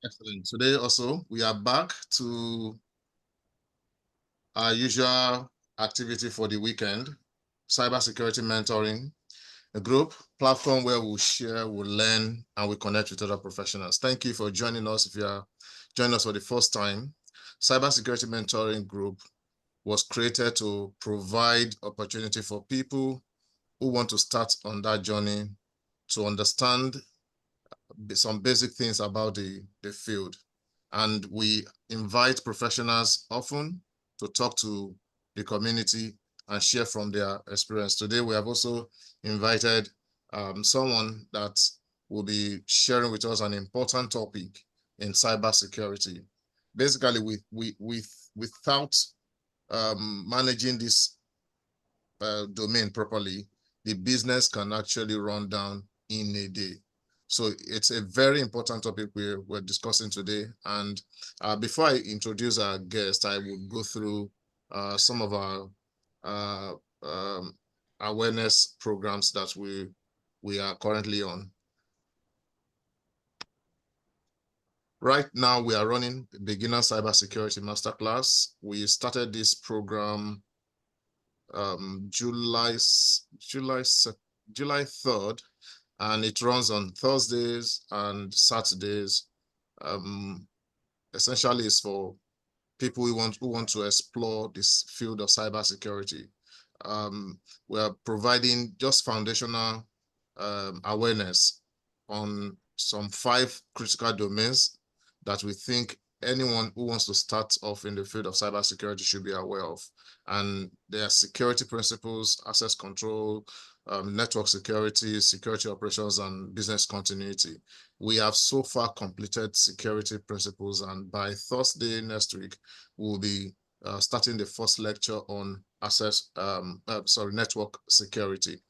Excellent. Today also, we are back to our usual activity for the weekend, cybersecurity mentoring, a group platform where we'll share, we'll learn, and we connect with other professionals. Thank you for joining us. If you are joining us for the first time, cybersecurity mentoring group was created to provide opportunity for people who want to start on that journey to understand some basic things about the field. And we invite professionals often to talk to the community and share from their experience. Today, we have also invited someone that will be sharing with us an important topic in cybersecurity. Basically, without managing this domain properly, the business can actually run down in a day. So it's a very important topic we're discussing today. And before I introduce our guest, I will go through some of our awareness programs that we are currently on. Right now, we are running Beginner Cybersecurity Masterclass. We started this program July 3rd, and it runs on Thursdays and Saturdays. Essentially, it's for people who want to explore this field of cybersecurity. We are providing just foundational awareness on some 5 critical domains that we think anyone who wants to start off in the field of cybersecurity should be aware of. And there are security principles, access control, network security, security operations, and business continuity. We have so far completed security principles, and by Thursday next week, we'll be starting the first lecture on network security.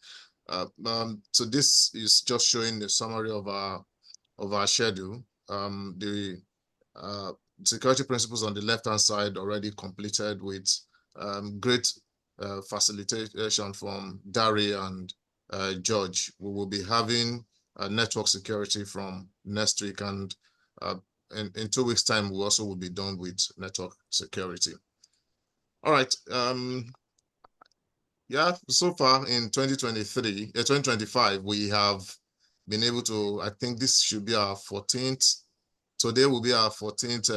So this is just showing the summary of our schedule. The security principles on the left-hand side already completed with great facilitation from Dari and George. We will be having network security from next week, and in 2 weeks' time, we also will be done with network security. All right. Yeah, so far in 2025, we have been able to, I think this should be our 14th. Today will be our 14th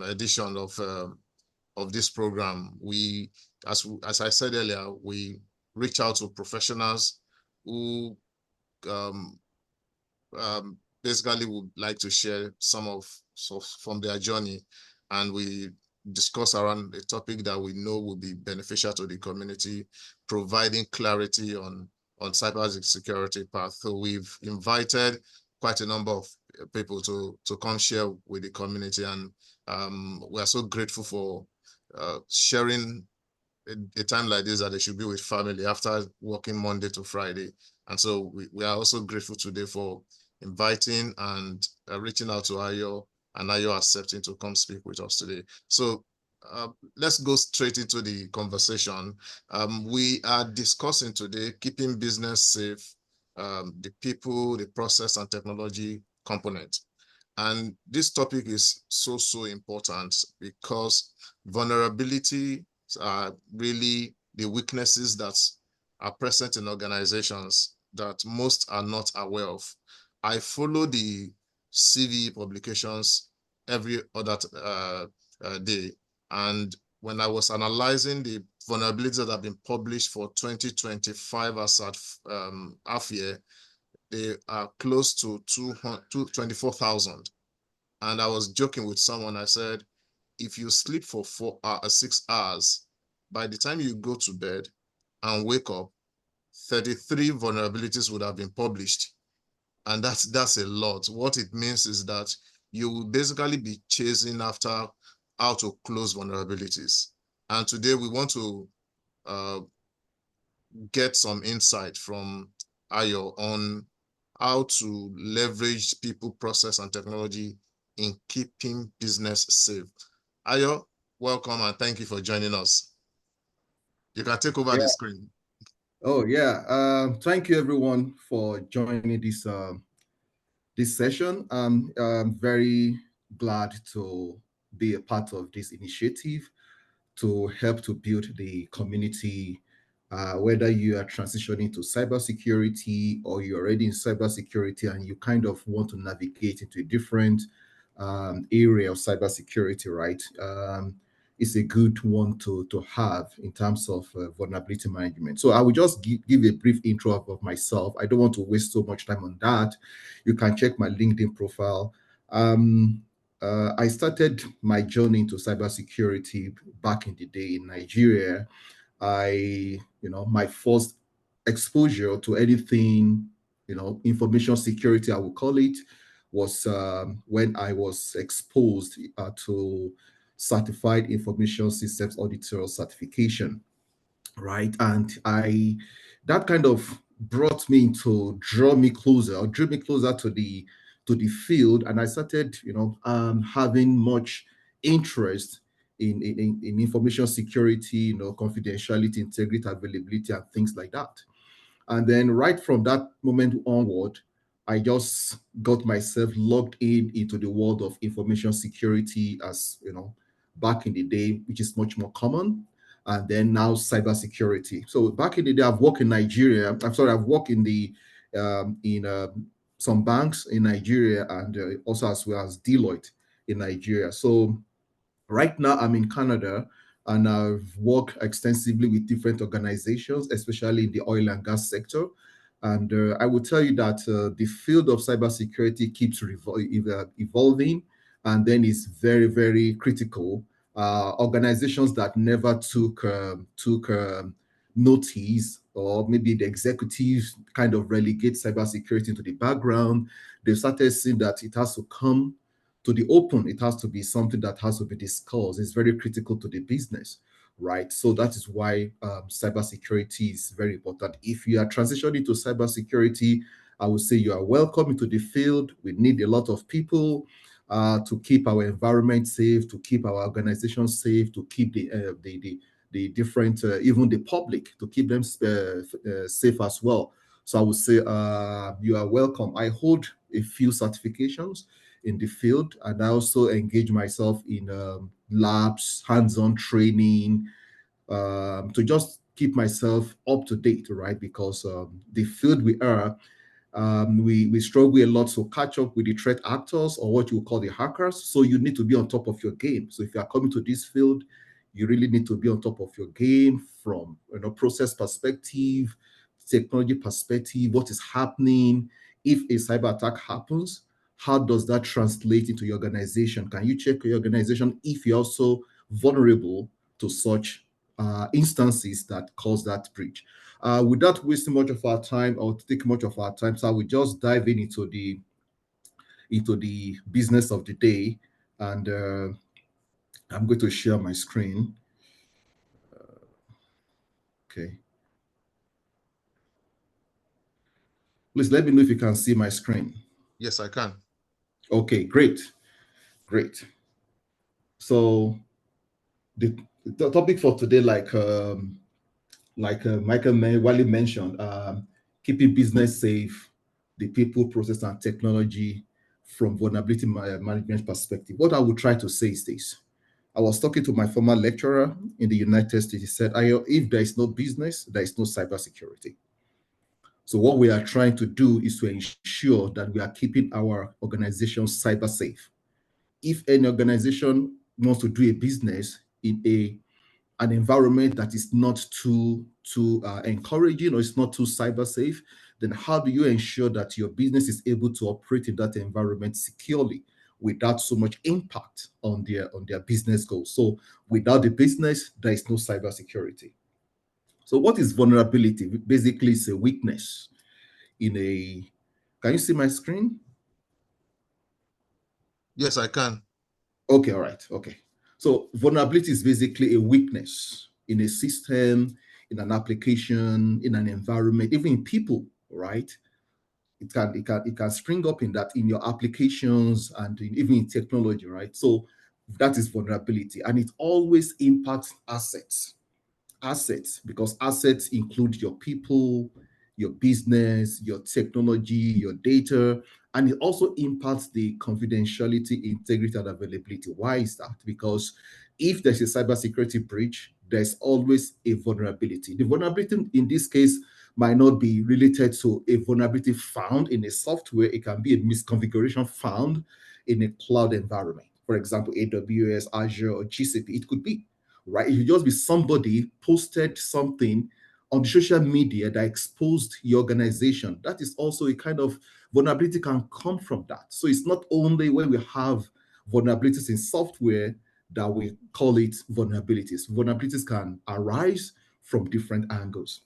edition of this program. We, as I said earlier, we reach out to professionals who basically would like to share some from their journey, and we discuss around a topic that we know will be beneficial to the community, providing clarity on cybersecurity path. So we've invited quite a number of people to come share with the community, and we are so grateful for sharing a time like this that they should be with family after working Monday to Friday. And so we are also grateful today for inviting and reaching out to Ayo, and Ayo accepting to come speak with us today. So let's go straight into the conversation. We are discussing today keeping business safe, the people, the process, and technology component. And this topic is so important because vulnerability are really the weaknesses that are present in organizations that most are not aware of. I follow the CV publications every other day, and when I was analyzing the vulnerabilities that have been published for 2025 as at half year, they are close to 24,000. And I was joking with someone. I said, if you sleep for 6 hours, by the time you go to bed and wake up, 33 vulnerabilities would have been published. And that's a lot. What it means is that you will basically be chasing after how to close vulnerabilities. And today we want to get some insight from Ayo on how to leverage people, process, and technology in keeping business safe. Ayo, welcome, and thank you for joining us. You can take over the screen. Oh yeah, thank you everyone for joining this this session. I'm very glad to be a part of this initiative to help to build the community, whether you are transitioning to cybersecurity or you're already in cybersecurity and you kind of want to navigate into a different area of cybersecurity, right? It's a good one to have in terms of vulnerability management. So I will just give a brief intro of myself. I don't want to waste so much time on that. You can check my LinkedIn profile. Um, I started my journey into cybersecurity back in the day in Nigeria. My first exposure to anything, information security, I would call it, was when I was exposed to Certified Information Systems Auditor certification, right? And that kind of brought me to draw me closer or drew me closer to the field, and I started having much interest in information security, confidentiality, integrity, availability, and things like that. And then right from that moment onward, I just got myself logged into the world of information security, as back in the day, which is much more common. And then now cybersecurity. So back in the day, I've worked in Nigeria. I'm sorry, I've worked in some banks in Nigeria, and also as well as Deloitte in Nigeria. So right now, I'm in Canada, and I've worked extensively with different organizations, especially in the oil and gas sector. And I will tell you that the field of cybersecurity keeps evolving, and then it's very, very critical. Organizations that never took notice, or maybe the executives kind of relegate cybersecurity into the background. They started seeing that it has to come to the open. It has to be something that has to be discussed. It's very critical to the business, right? So that is why cybersecurity is very important. If you are transitioning to cybersecurity, I would say you are welcome into the field. We need a lot of people to keep our environment safe, to keep our organization safe, to keep the different, even the public, to keep them safe as well. So I would say you are welcome. I hold a few certifications in the field, and I also engage myself in labs, hands-on training, to just keep myself up to date, right? Because the field we are, we struggle a lot to catch up with the threat actors, or what you call the hackers. So you need to be on top of your game. So if you are coming to this field, you really need to be on top of your game from process perspective, technology perspective, what is happening. If a cyber attack happens, how does that translate into your organization? Can you check your organization if you're also vulnerable to such instances that cause that breach? Without wasting much of our time or take much of our time, so I will just dive in into the business of the day, and I'm going to share my screen. Okay, please let me know if you can see my screen. Yes, I can. Okay, great, great. So the topic for today, like Wally mentioned, keeping business safe, the people, process, and technology from vulnerability management perspective. What I would try to say is this. I was talking to my former lecturer in the United States. He said, Ayo, if there is no business, there is no cybersecurity. So what we are trying to do is to ensure that we are keeping our organization cyber safe. If any organization wants to do a business in an environment that is not too encouraging, or it's not too cyber safe, then how do you ensure that your business is able to operate in that environment securely without so much impact on their business goals? So without the business, there is no cyber security. So what is vulnerability? Basically, it's a weakness in a. Can you see my screen? Yes, I can. Okay, all right. Okay. So vulnerability is basically a weakness in a system, in an application, in an environment, even in people, right? It can spring up in that, in your applications, and even in technology, right? So that is vulnerability, and it always impacts assets, because assets include your people, your business, your technology, your data, And it also impacts the confidentiality, integrity, and availability. Why is that? Because if there's a cybersecurity breach, there's always a vulnerability. The vulnerability in this case might not be related to a vulnerability found in a software. It can be a misconfiguration found in a cloud environment. For example, AWS, Azure, or GCP. It could be, right? It could just be somebody posted something on the social media that exposed your organization. That is also a kind of vulnerability can come from that. So it's not only when we have vulnerabilities in software that we call it vulnerabilities. Vulnerabilities can arise from different angles.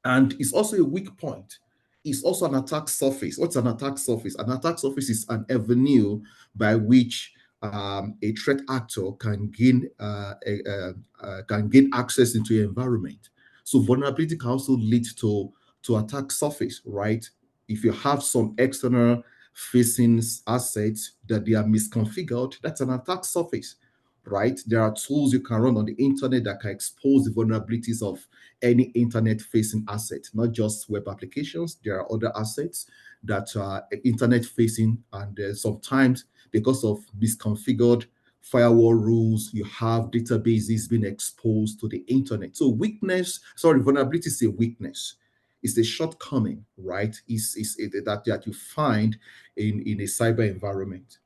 And it's also a weak point. It's also an attack surface. What's an attack surface? An attack surface is an avenue by which a threat actor can gain access into your environment. So vulnerability can also lead to attack surface, right? If you have some external facing assets that they are misconfigured, that's an attack surface, right? There are tools you can run on the internet that can expose the vulnerabilities of any internet facing asset, not just web applications. There are other assets that are internet facing, and sometimes because of misconfigured firewall rules, you have databases being exposed to the internet. So vulnerability is a weakness. It's a shortcoming, right? That you find in a cyber environment.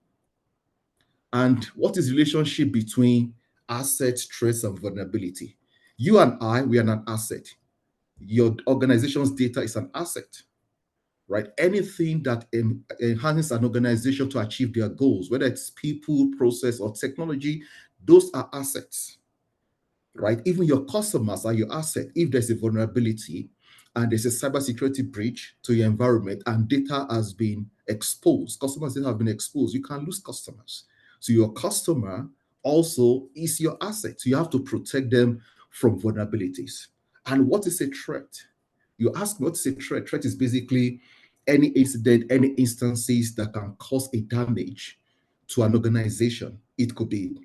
And what is the relationship between asset, threats, and vulnerability? You and I, we are an asset. Your organization's data is an asset, right? Anything that enhances an organization to achieve their goals, whether it's people, process, or technology, those are assets, right? Even your customers are your asset. If there's a vulnerability and there's a cybersecurity breach to your environment and data has been exposed, customers data have been exposed, you can lose customers. So your customer also is your asset. So you have to protect them from vulnerabilities. And what is a threat? You ask me, what is a threat? Threat is basically any incident, any instances that can cause a damage to an organization. It could be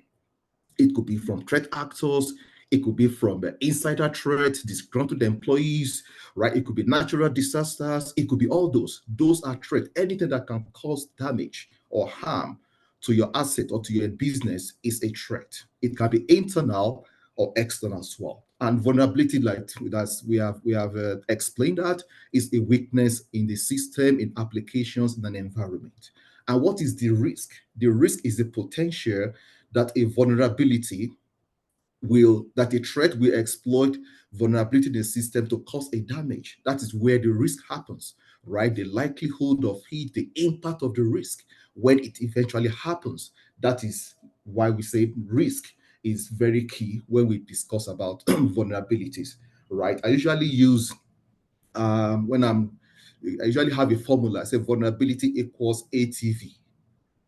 from threat actors. It could be from insider threat, disgruntled employees, right? It could be natural disasters. It could be all those. Those are threats. Anything that can cause damage or harm to your asset or to your business is a threat. It can be internal or external as well. And vulnerability, like as we have explained, that is a weakness in the system, in applications, in an environment. And what is the risk? The risk is the potential that a vulnerability that a threat will exploit vulnerability in the system to cause a damage. That is where the risk happens, right? The likelihood of it, the impact of the risk when it eventually happens. That is why we say risk is very key when we discuss about vulnerabilities, right? When I usually have a formula. I say vulnerability equals ATV,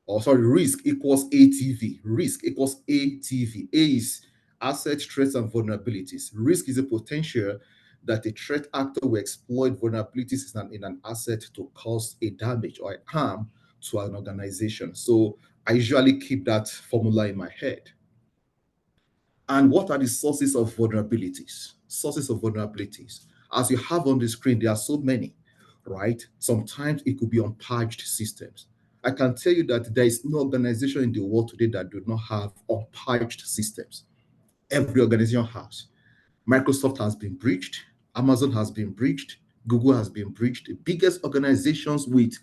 or sorry, risk equals ATV. Risk equals ATV. A is asset, threats, and vulnerabilities. Risk is a potential that a threat actor will exploit vulnerabilities in an asset to cause a damage or a harm to an organization. So I usually keep that formula in my head. And what are the sources of vulnerabilities? Sources of vulnerabilities. As you have on the screen, there are so many, right? Sometimes it could be unpatched systems. I can tell you that there is no organization in the world today that do not have unpatched systems. Every organization has. Microsoft has been breached, Amazon has been breached, Google has been breached. The biggest organizations with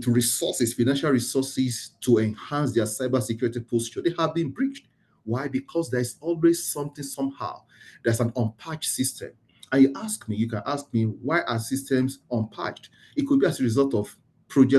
resources, financial resources to enhance their cybersecurity posture, they have been breached. Why? Because there's always something somehow. There's an unpatched system. And you can ask me, why are systems unpatched? It could be as a result of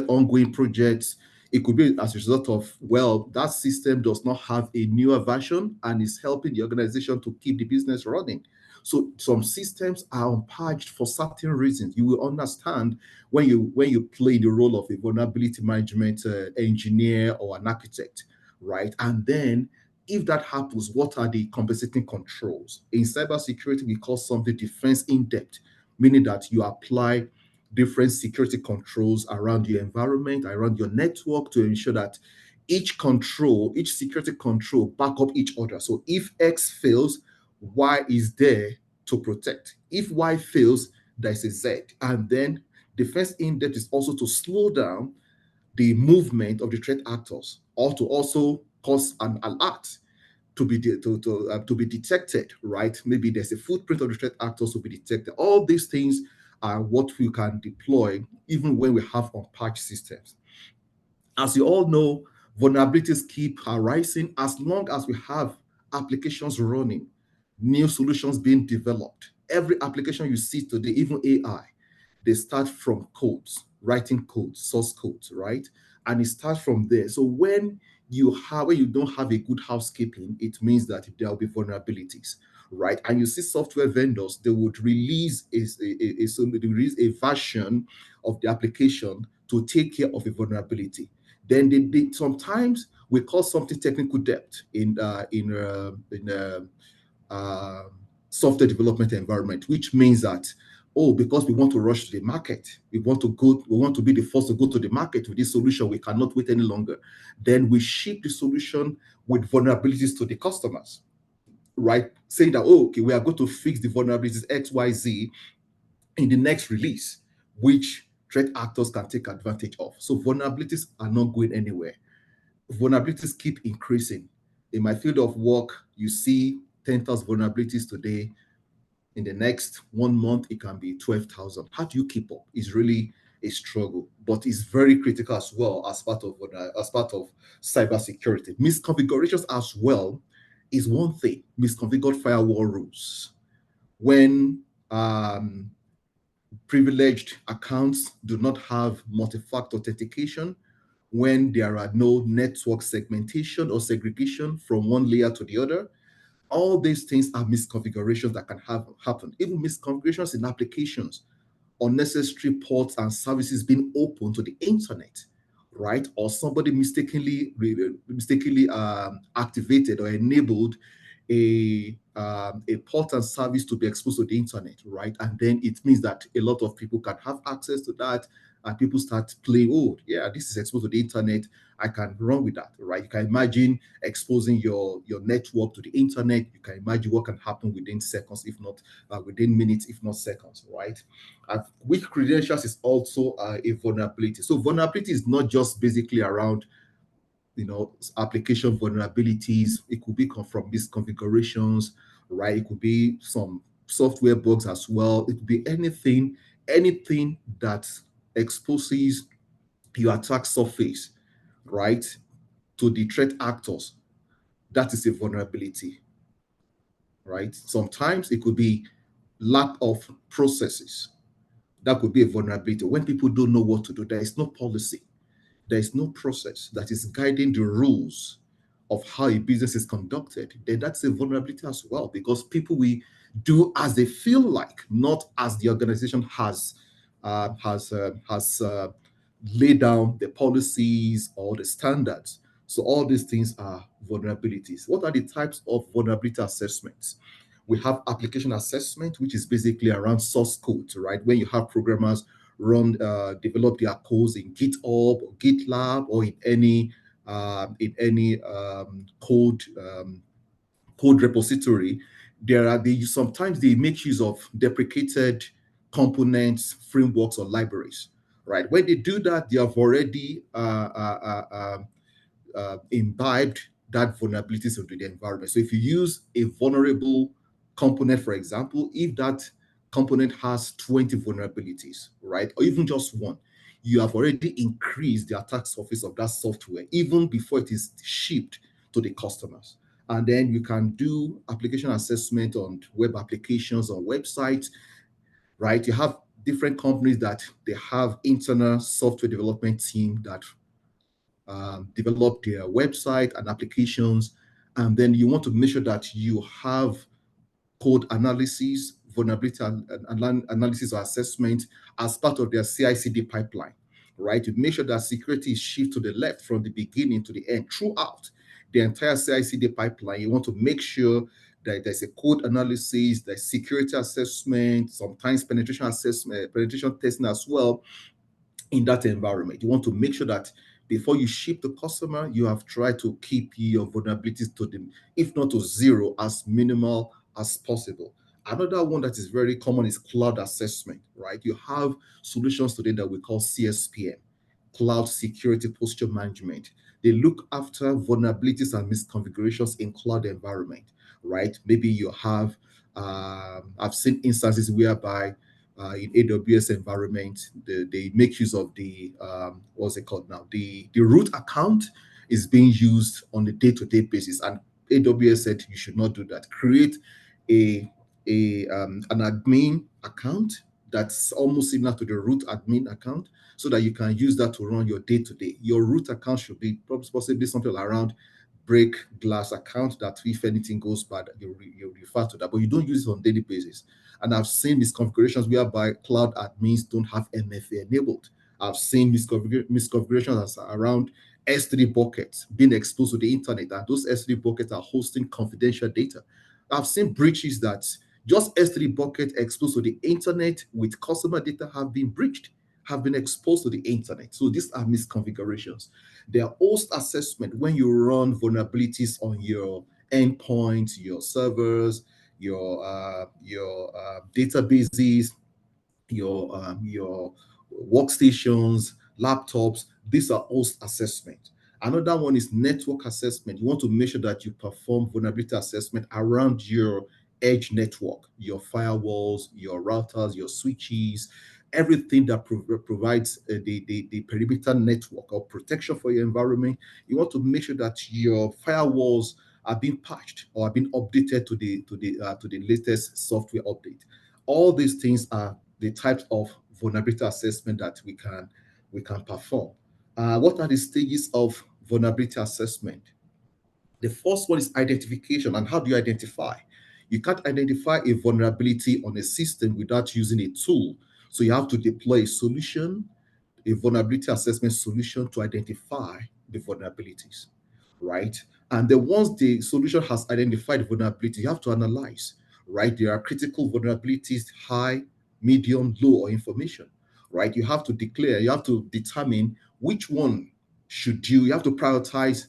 ongoing projects. It could be as a result of, well, that system does not have a newer version and is helping the organization to keep the business running. So some systems are unpatched for certain reasons. You will understand when you play the role of a vulnerability management engineer or an architect, right? And then if that happens, what are the compensating controls? In cybersecurity, we call something defense in depth, meaning that you apply different security controls around your environment, around your network to ensure that each security control back up each other. So if X fails, Y is there to protect. If Y fails, there's a Z. And then defense in depth is also to slow down the movement of the threat actors, or to also cause an alert to be detected, right? Maybe there's a footprint of the threat actors to be detected. All these things are what we can deploy even when we have unpatched systems. As you all know, vulnerabilities keep arising as long as we have applications running, new solutions being developed. Every application you see today, even AI, they start from codes, writing codes, source codes, right? And it starts from there. So when you don't have a good housekeeping, it means that there will be vulnerabilities, right? And you see software vendors, they would release they release a version of the application to take care of a vulnerability. Then they sometimes we call something technical debt uh, software development environment, which means that, oh, because we want to rush to the market, we want to be the first to go to the market with this solution, we cannot wait any longer. Then we ship the solution with vulnerabilities to the customers, right? Saying that, oh, okay, we are going to fix the vulnerabilities XYZ in the next release, which threat actors can take advantage of. So vulnerabilities are not going anywhere. Vulnerabilities keep increasing. In my field of work, you see 10,000 vulnerabilities today. In the next 1 month, it can be 12,000. How do you keep up? It's really a struggle, but it's very critical as well as part of cybersecurity. Misconfigurations as well is one thing. Misconfigured firewall rules. When privileged accounts do not have multi-factor authentication, when there are no network segmentation or segregation from one layer to the other, all these things are misconfigurations that can happen. Even misconfigurations in applications, unnecessary ports and services being open to the internet, right? Or somebody mistakenly activated or enabled a port and service to be exposed to the internet, right? And then it means that a lot of people can have access to that, and people start playing, oh, yeah, this is exposed to the internet, I can run with that, right? You can imagine exposing your network to the internet. You can imagine what can happen within seconds, if not within minutes, if not seconds, right? And weak credentials is also a vulnerability. So vulnerability is not just basically around application vulnerabilities. It could be from misconfigurations, right? It could be some software bugs as well. It could be anything that exposes your attack surface, right, to the threat actors. That is a vulnerability, right? Sometimes it could be lack of processes. That could be a vulnerability. When people don't know what to do, there is no policy, there is no process that is guiding the rules of how a business is conducted, then that's a vulnerability as well, because people will do as they feel like, not as the organization has laid down the policies or the standards. So all these things are vulnerabilities. What are the types of vulnerability assessments? We have application assessment, which is basically around source code, right? When you have programmers develop their codes in GitHub or GitLab or in any code repository, sometimes they make use of deprecated components, frameworks, or libraries. Right? When they do that, they have already imbibed that vulnerabilities into the environment. So if you use a vulnerable component, for example, if that component has 20 vulnerabilities, right, or even just one, you have already increased the attack surface of that software even before it is shipped to the customers. And then you can do application assessment on web applications or websites, right? You have different companies that they have internal software development team that develop their website and applications, and then you want to make sure that you have code analysis, vulnerability analysis or assessment as part of their CI/CD pipeline, right? To make sure that security is shifted to the left from the beginning to the end throughout the entire CI/CD pipeline. You want to make sure that there's a code analysis, there's security assessment, sometimes penetration assessment, penetration testing as well, in that environment. You want to make sure that before you ship the customer, you have tried to keep your vulnerabilities to them, if not to zero, as minimal as possible. Another one that is very common is cloud assessment, right? You have solutions today that we call CSPM. cloud security posture management. They look after vulnerabilities and misconfigurations in cloud environment, right? Maybe you have, I've seen instances whereby in AWS environment, they make use of the, what's it called now? The root account is being used on a day-to-day basis. And AWS said you should not do that. Create a, an admin account that's almost similar to the root admin account so that you can use that to run your day-to-day. Your root account should be possibly something around break glass account that if anything goes bad, you refer to that, but you don't use it on daily basis. And I've seen misconfigurations whereby cloud admins don't have MFA enabled. I've seen misconfigurations as around S3 buckets being exposed to the internet, and those S3 buckets are hosting confidential data. I've seen breaches that just S3 bucket exposed to the internet with customer data have been breached, have been exposed to the internet. So these are misconfigurations. There are host assessment when you run vulnerabilities on your endpoints, your servers, your databases, your workstations, laptops. These are host assessment. Another one is network assessment. You want to make sure that you perform vulnerability assessment around your edge network, your firewalls, your routers, your switches, everything that provides the perimeter network or protection for your environment. You want to make sure that your firewalls are being patched or are being updated to the latest software update. All these things are the types of vulnerability assessment that we can perform. What are the stages of vulnerability assessment? The first one is identification. And how do you identify? You can't identify a vulnerability on a system without using a tool. So you have to deploy a solution, a vulnerability assessment solution to identify the vulnerabilities, right? And then once the solution has identified vulnerability, you have to analyze, right? There are critical vulnerabilities, high, medium, low, or information, right? You have to declare, you have to determine which one you have to prioritize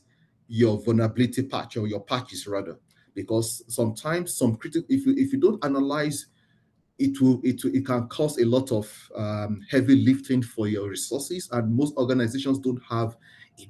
your vulnerability patch or your patches rather, because sometimes some critical, if you don't analyze, it can cause a lot of heavy lifting for your resources, and most organizations don't have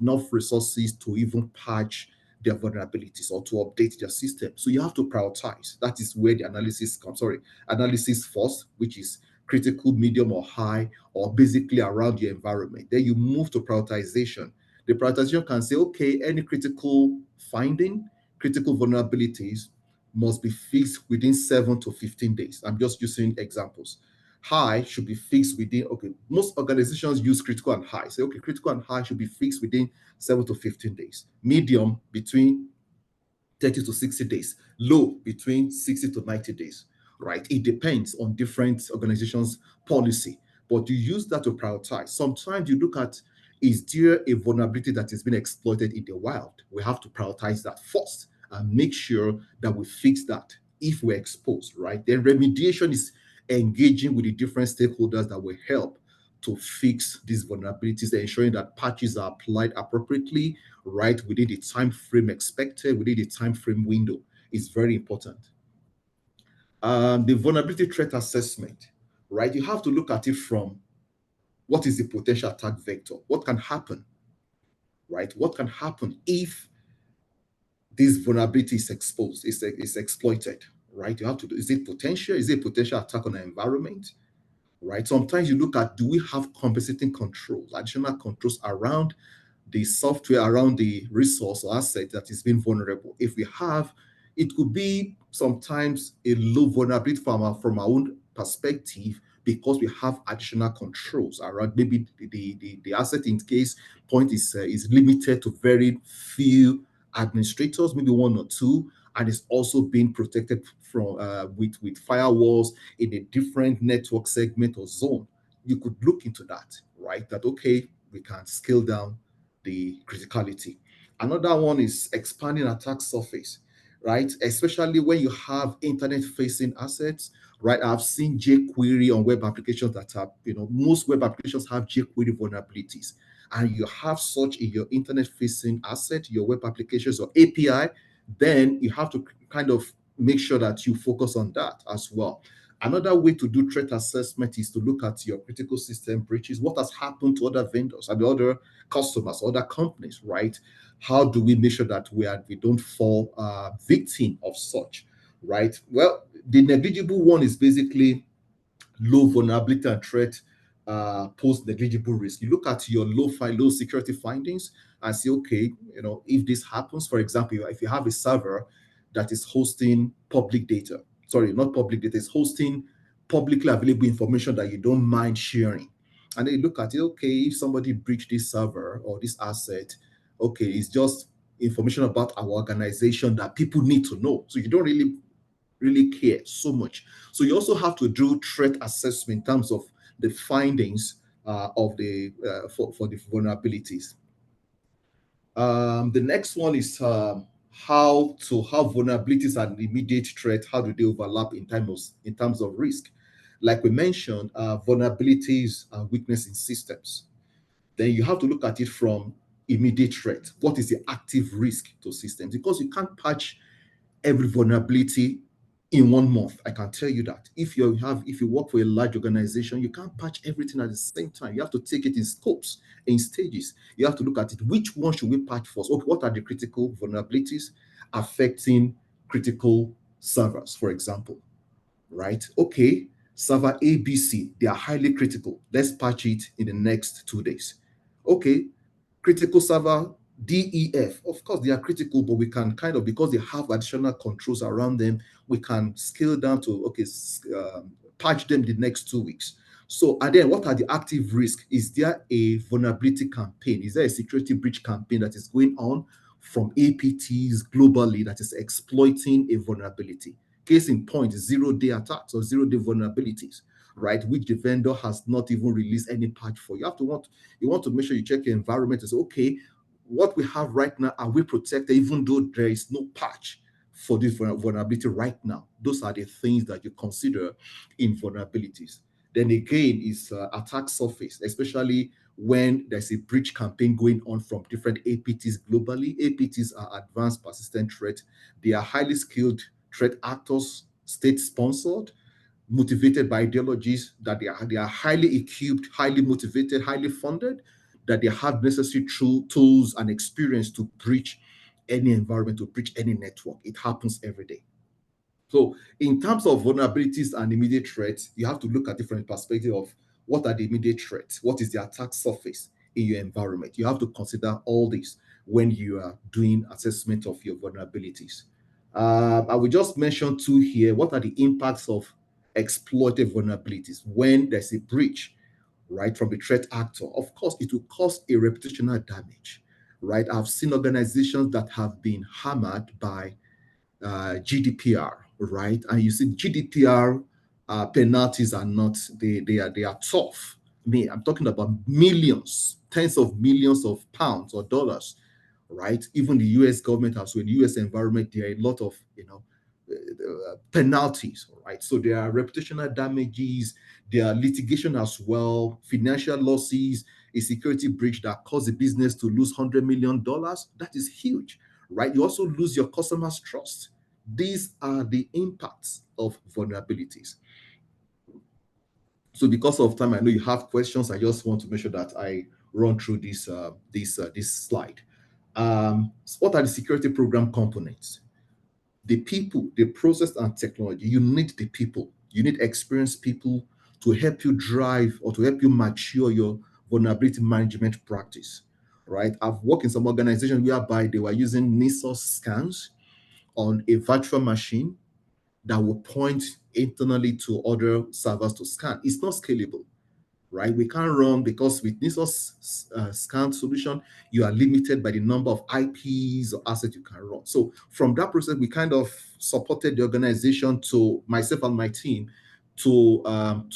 enough resources to even patch their vulnerabilities or to update their system. So you have to prioritize. That is where the analysis comes. Sorry, analysis first, which is critical, medium, or high, or basically around your environment. Then you move to prioritization. The prioritization can say, okay, any critical finding, critical vulnerabilities must be fixed within 7 to 15 days. I'm just using examples. High should be fixed within, okay, most organizations use critical and high. Say, okay, critical and high should be fixed within 7 to 15 days. Medium between 30 to 60 days. Low between 60 to 90 days, right? It depends on different organizations' policy, but you use that to prioritize. Sometimes you look at, is there a vulnerability that is being exploited in the wild? We have to prioritize that first and make sure that we fix that if we're exposed, right? Then remediation is engaging with the different stakeholders that will help to fix these vulnerabilities, ensuring that patches are applied appropriately, right, within the time frame expected, within the time frame window is very important. The vulnerability threat assessment, right? You have to look at it from what is the potential attack vector? What can happen, right? What can happen if this vulnerability is exposed, is exploited, right? You have to do, is it potential? Is it a potential attack on the environment? Right? Sometimes you look at, do we have compensating controls, additional controls around the software, around the resource or asset that is being vulnerable? If we have, it could be sometimes a low vulnerability from our own perspective because we have additional controls around maybe the asset in case point is limited to very few administrators, maybe one or two, and is also being protected from with firewalls in a different network segment or zone. You could look into that, right? That okay, we can scale down the criticality. Another one is expanding attack surface, right? Especially when you have internet-facing assets, right? I've seen jQuery on web applications that are, most web applications have jQuery vulnerabilities, and you have such in your internet-facing asset, your web applications or API, then you have to kind of make sure that you focus on that as well. Another way to do threat assessment is to look at your critical system breaches. What has happened to other vendors and the other customers, other companies, right? How do we make sure that we don't fall victim of such, right? Well, the negligible one is basically low vulnerability and threat pose negligible risk. You look at your low security findings and say, okay, if this happens, for example, if you have a server that is hosting public data, sorry, not public data, it's hosting publicly available information that you don't mind sharing. And then you look at it, okay, if somebody breached this server or this asset, okay, it's just information about our organization that people need to know. So you don't really care so much. So you also have to do threat assessment in terms of the findings of the for the vulnerabilities. The next one is how vulnerabilities and immediate threat, how do they overlap in terms of risk? Like we mentioned, vulnerabilities and weakness in systems. Then you have to look at it from immediate threat. What is the active risk to systems? Because you can't patch every vulnerability in 1 month. I can tell you that. If you work for a large organization, you can't patch everything at the same time. You have to take it in scopes, in stages. You have to look at it. Which one should we patch first? Okay, what are the critical vulnerabilities affecting critical servers, for example? Right? Okay, server ABC, they are highly critical. Let's patch it in the next 2 days. Okay, critical server DEF, of course, they are critical, but we can kind of, because they have additional controls around them, we can scale down to, okay, patch them the next 2 weeks. So, and then what are the active risks? Is there a vulnerability campaign? Is there a security breach campaign that is going on from APTs globally that is exploiting a vulnerability? Case in point, zero-day attacks or zero-day vulnerabilities, right? Which the vendor has not even released any patch for. You want to make sure you check your environment and say, okay, what we have right now, are we protected even though there is no patch for this vulnerability right now? Those are the things that you consider in vulnerabilities. Then again is attack surface, especially when there's a breach campaign going on from different APTs globally. APTs are advanced persistent threat. They are highly skilled threat actors, state sponsored, motivated by ideologies, that they are highly equipped, highly motivated, highly funded, that they have necessary tools and experience to breach any environment, to breach any network. It happens every day. So in terms of vulnerabilities and immediate threats, you have to look at different perspectives of what are the immediate threats, what is the attack surface in your environment. You have to consider all this when you are doing assessment of your vulnerabilities. I will just mention two here. What are the impacts of exploited vulnerabilities when there's a breach, right, from the threat actor? Of course, it will cause a reputational damage, right? I've seen organizations that have been hammered by GDPR, right? And you see GDPR penalties are not, they are tough. I'm talking about millions, tens of millions of pounds or dollars, right? Even the US government has, so in the US environment, there are a lot of penalties, right? So there are reputational damages, there are litigation as well, financial losses, a security breach that caused the business to lose $100 million. That is huge, right? You also lose your customers' trust. These are the impacts of vulnerabilities. So because of time, I know you have questions. I just want to make sure that I run through this slide. So what are the security program components? The people, the process, and technology. You need the people. You need experienced people to help you drive or to help you mature your vulnerability management practice, right? I've worked in some organizations whereby they were using NICE scans on a virtual machine that will point internally to other servers to scan. It's not scalable, right? We can't run, because with NISOS scan solution, you are limited by the number of IPs or assets you can run. So from that process, we kind of supported the organization, to myself and my team, to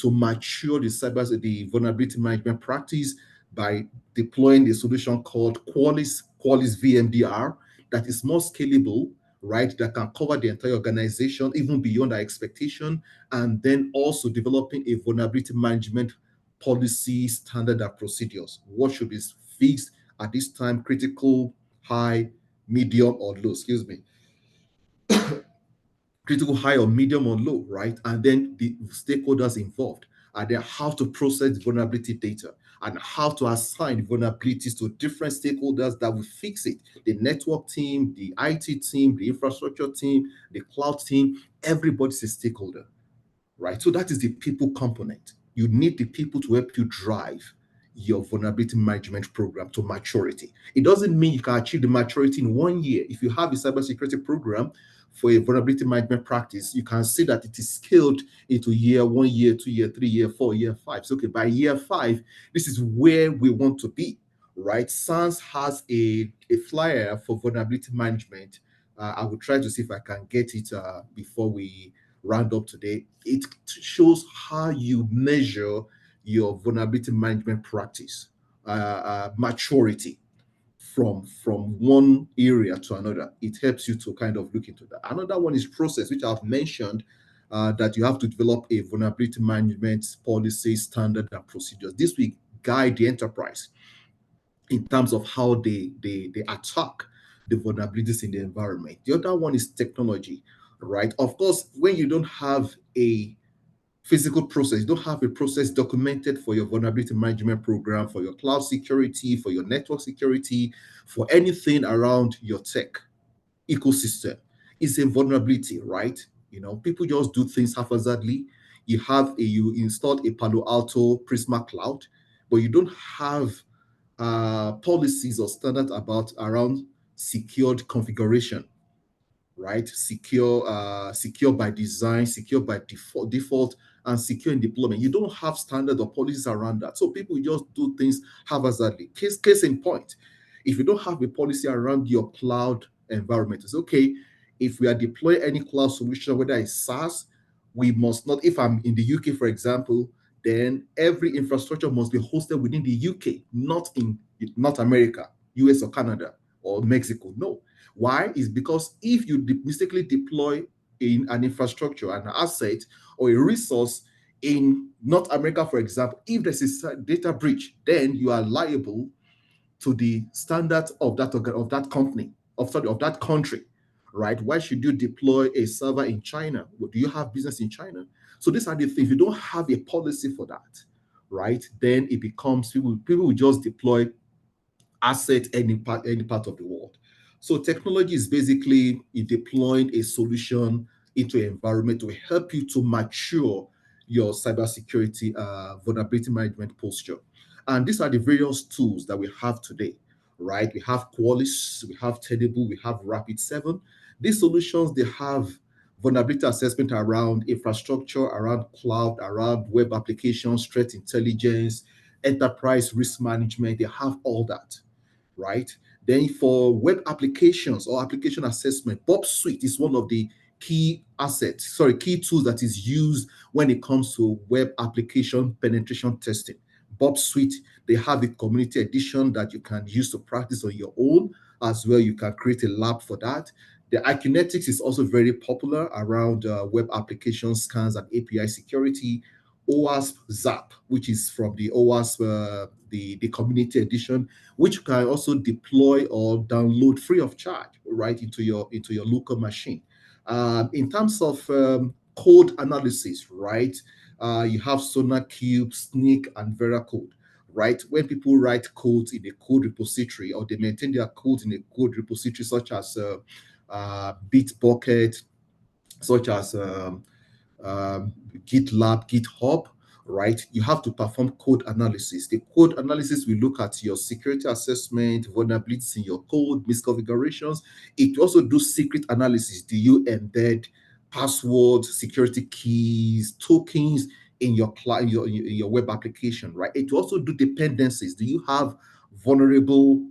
mature the vulnerability management practice by deploying a solution called Qualys VMDR that is more scalable, right? That can cover the entire organization even beyond our expectation, and then also developing a vulnerability management policy, standard, and procedures. What should be fixed at this time, critical, high, medium, or low, excuse me. critical high or medium or low, right? And then the stakeholders involved, and then how to process vulnerability data and how to assign vulnerabilities to different stakeholders that will fix it. The network team, the IT team, the infrastructure team, the cloud team, everybody's a stakeholder, right? So that is the people component. You need the people to help you drive your vulnerability management program to maturity. It doesn't mean you can achieve the maturity in 1 year. If you have a cybersecurity program for a vulnerability management practice, you can see that it is scaled into year 1 year, 2 year, 3 year, 4 year, five. So, okay, by year five, this is where we want to be, right? SANS has a flyer for vulnerability management. I will try to see if I can get it before we round up today. It shows how you measure your vulnerability management practice, maturity from one area to another. It helps you to kind of look into that. Another one is process, which I've mentioned, that you have to develop a vulnerability management policy, standard, and procedures. This will guide the enterprise in terms of how they attack the vulnerabilities in the environment. The other one is technology, right? Of course, when you don't have a physical process, you don't have a process documented for your vulnerability management program, for your cloud security, for your network security, for anything around your tech ecosystem, it's a vulnerability, right? You know, people just do things haphazardly. You installed a Palo Alto Prisma cloud, but you don't have policies or standards about around secured configuration, right? Secure by design, secure by default, and secure in deployment. You don't have standard or policies around that. So people just do things haphazardly. Case in point, if you don't have a policy around your cloud environment, it's okay. If we are deploying any cloud solution, whether it's SaaS, we must not, if I'm in the UK, for example, then every infrastructure must be hosted within the UK, not in North America, US or Canada or Mexico. No, why? Is because if you mistakenly deploy in an infrastructure, an asset, or a resource in North America, for example, if there's a data breach, then you are liable to the standards of that company, of that country, right? Why should you deploy a server in China? Do you have business in China? So these are the things. If you don't have a policy for that, right, then it becomes people will just deploy asset any part of the world. So technology is basically deploying a solution into an environment to help you to mature your cybersecurity vulnerability management posture. And these are the various tools that we have today, right? We have Qualys, we have Tenable, we have Rapid7. These solutions, they have vulnerability assessment around infrastructure, around cloud, around web applications, threat intelligence, enterprise risk management. They have all that, right? Then for web applications or application assessment, Bob Suite is one of the key tools that is used when it comes to web application penetration testing. Bob Suite, they have a community edition that you can use to practice on your own as well. You can create a lab for that. The Akinetics is also very popular around web application scans and API security. OWASP ZAP, which is from the OWASP, the community edition, which you can also deploy or download free of charge, right, into your local machine. In terms of code analysis, right, you have SonarQube, Sneak, and Veracode, right? When people write codes in a code repository or they maintain their code in a code repository, such as Bitbucket, such as GitLab, GitHub, right? You have to perform code analysis. The code analysis will look at your security assessment, vulnerabilities in your code, misconfigurations. It also do secret analysis. Do you embed passwords, security keys, tokens in your client, in your web application, right? It will also do dependencies. Do you have vulnerable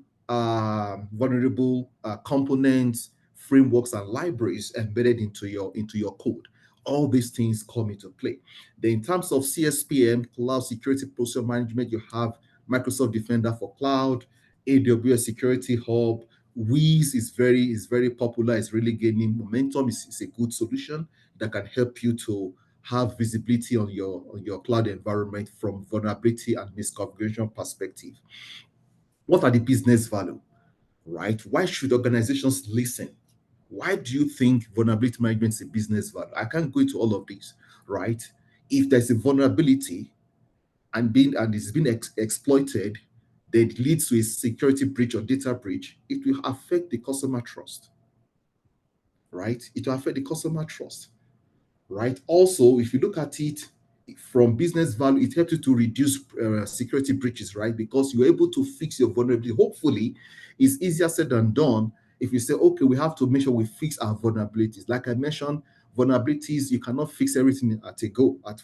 components, frameworks, and libraries embedded into your code? All these things come into play. Then in terms of CSPM, Cloud Security Posture Management, you have Microsoft Defender for Cloud, AWS Security Hub. Wiz is very popular. It's really gaining momentum. It's a good solution that can help you to have visibility on your cloud environment from vulnerability and misconfiguration perspective. What are the business value, right? Why should organizations listen? Why do you think vulnerability management is a business value? I can't go into all of this, right? If there's a vulnerability and it's been exploited, that leads to a security breach or data breach, it will affect the customer trust, right? It will affect the customer trust, right? Also, if you look at it from business value, it helps you to reduce security breaches, right? Because you're able to fix your vulnerability. Hopefully, it's easier said than done if you say, okay, we have to make sure we fix our vulnerabilities. Like I mentioned, vulnerabilities, you cannot fix everything at a go, at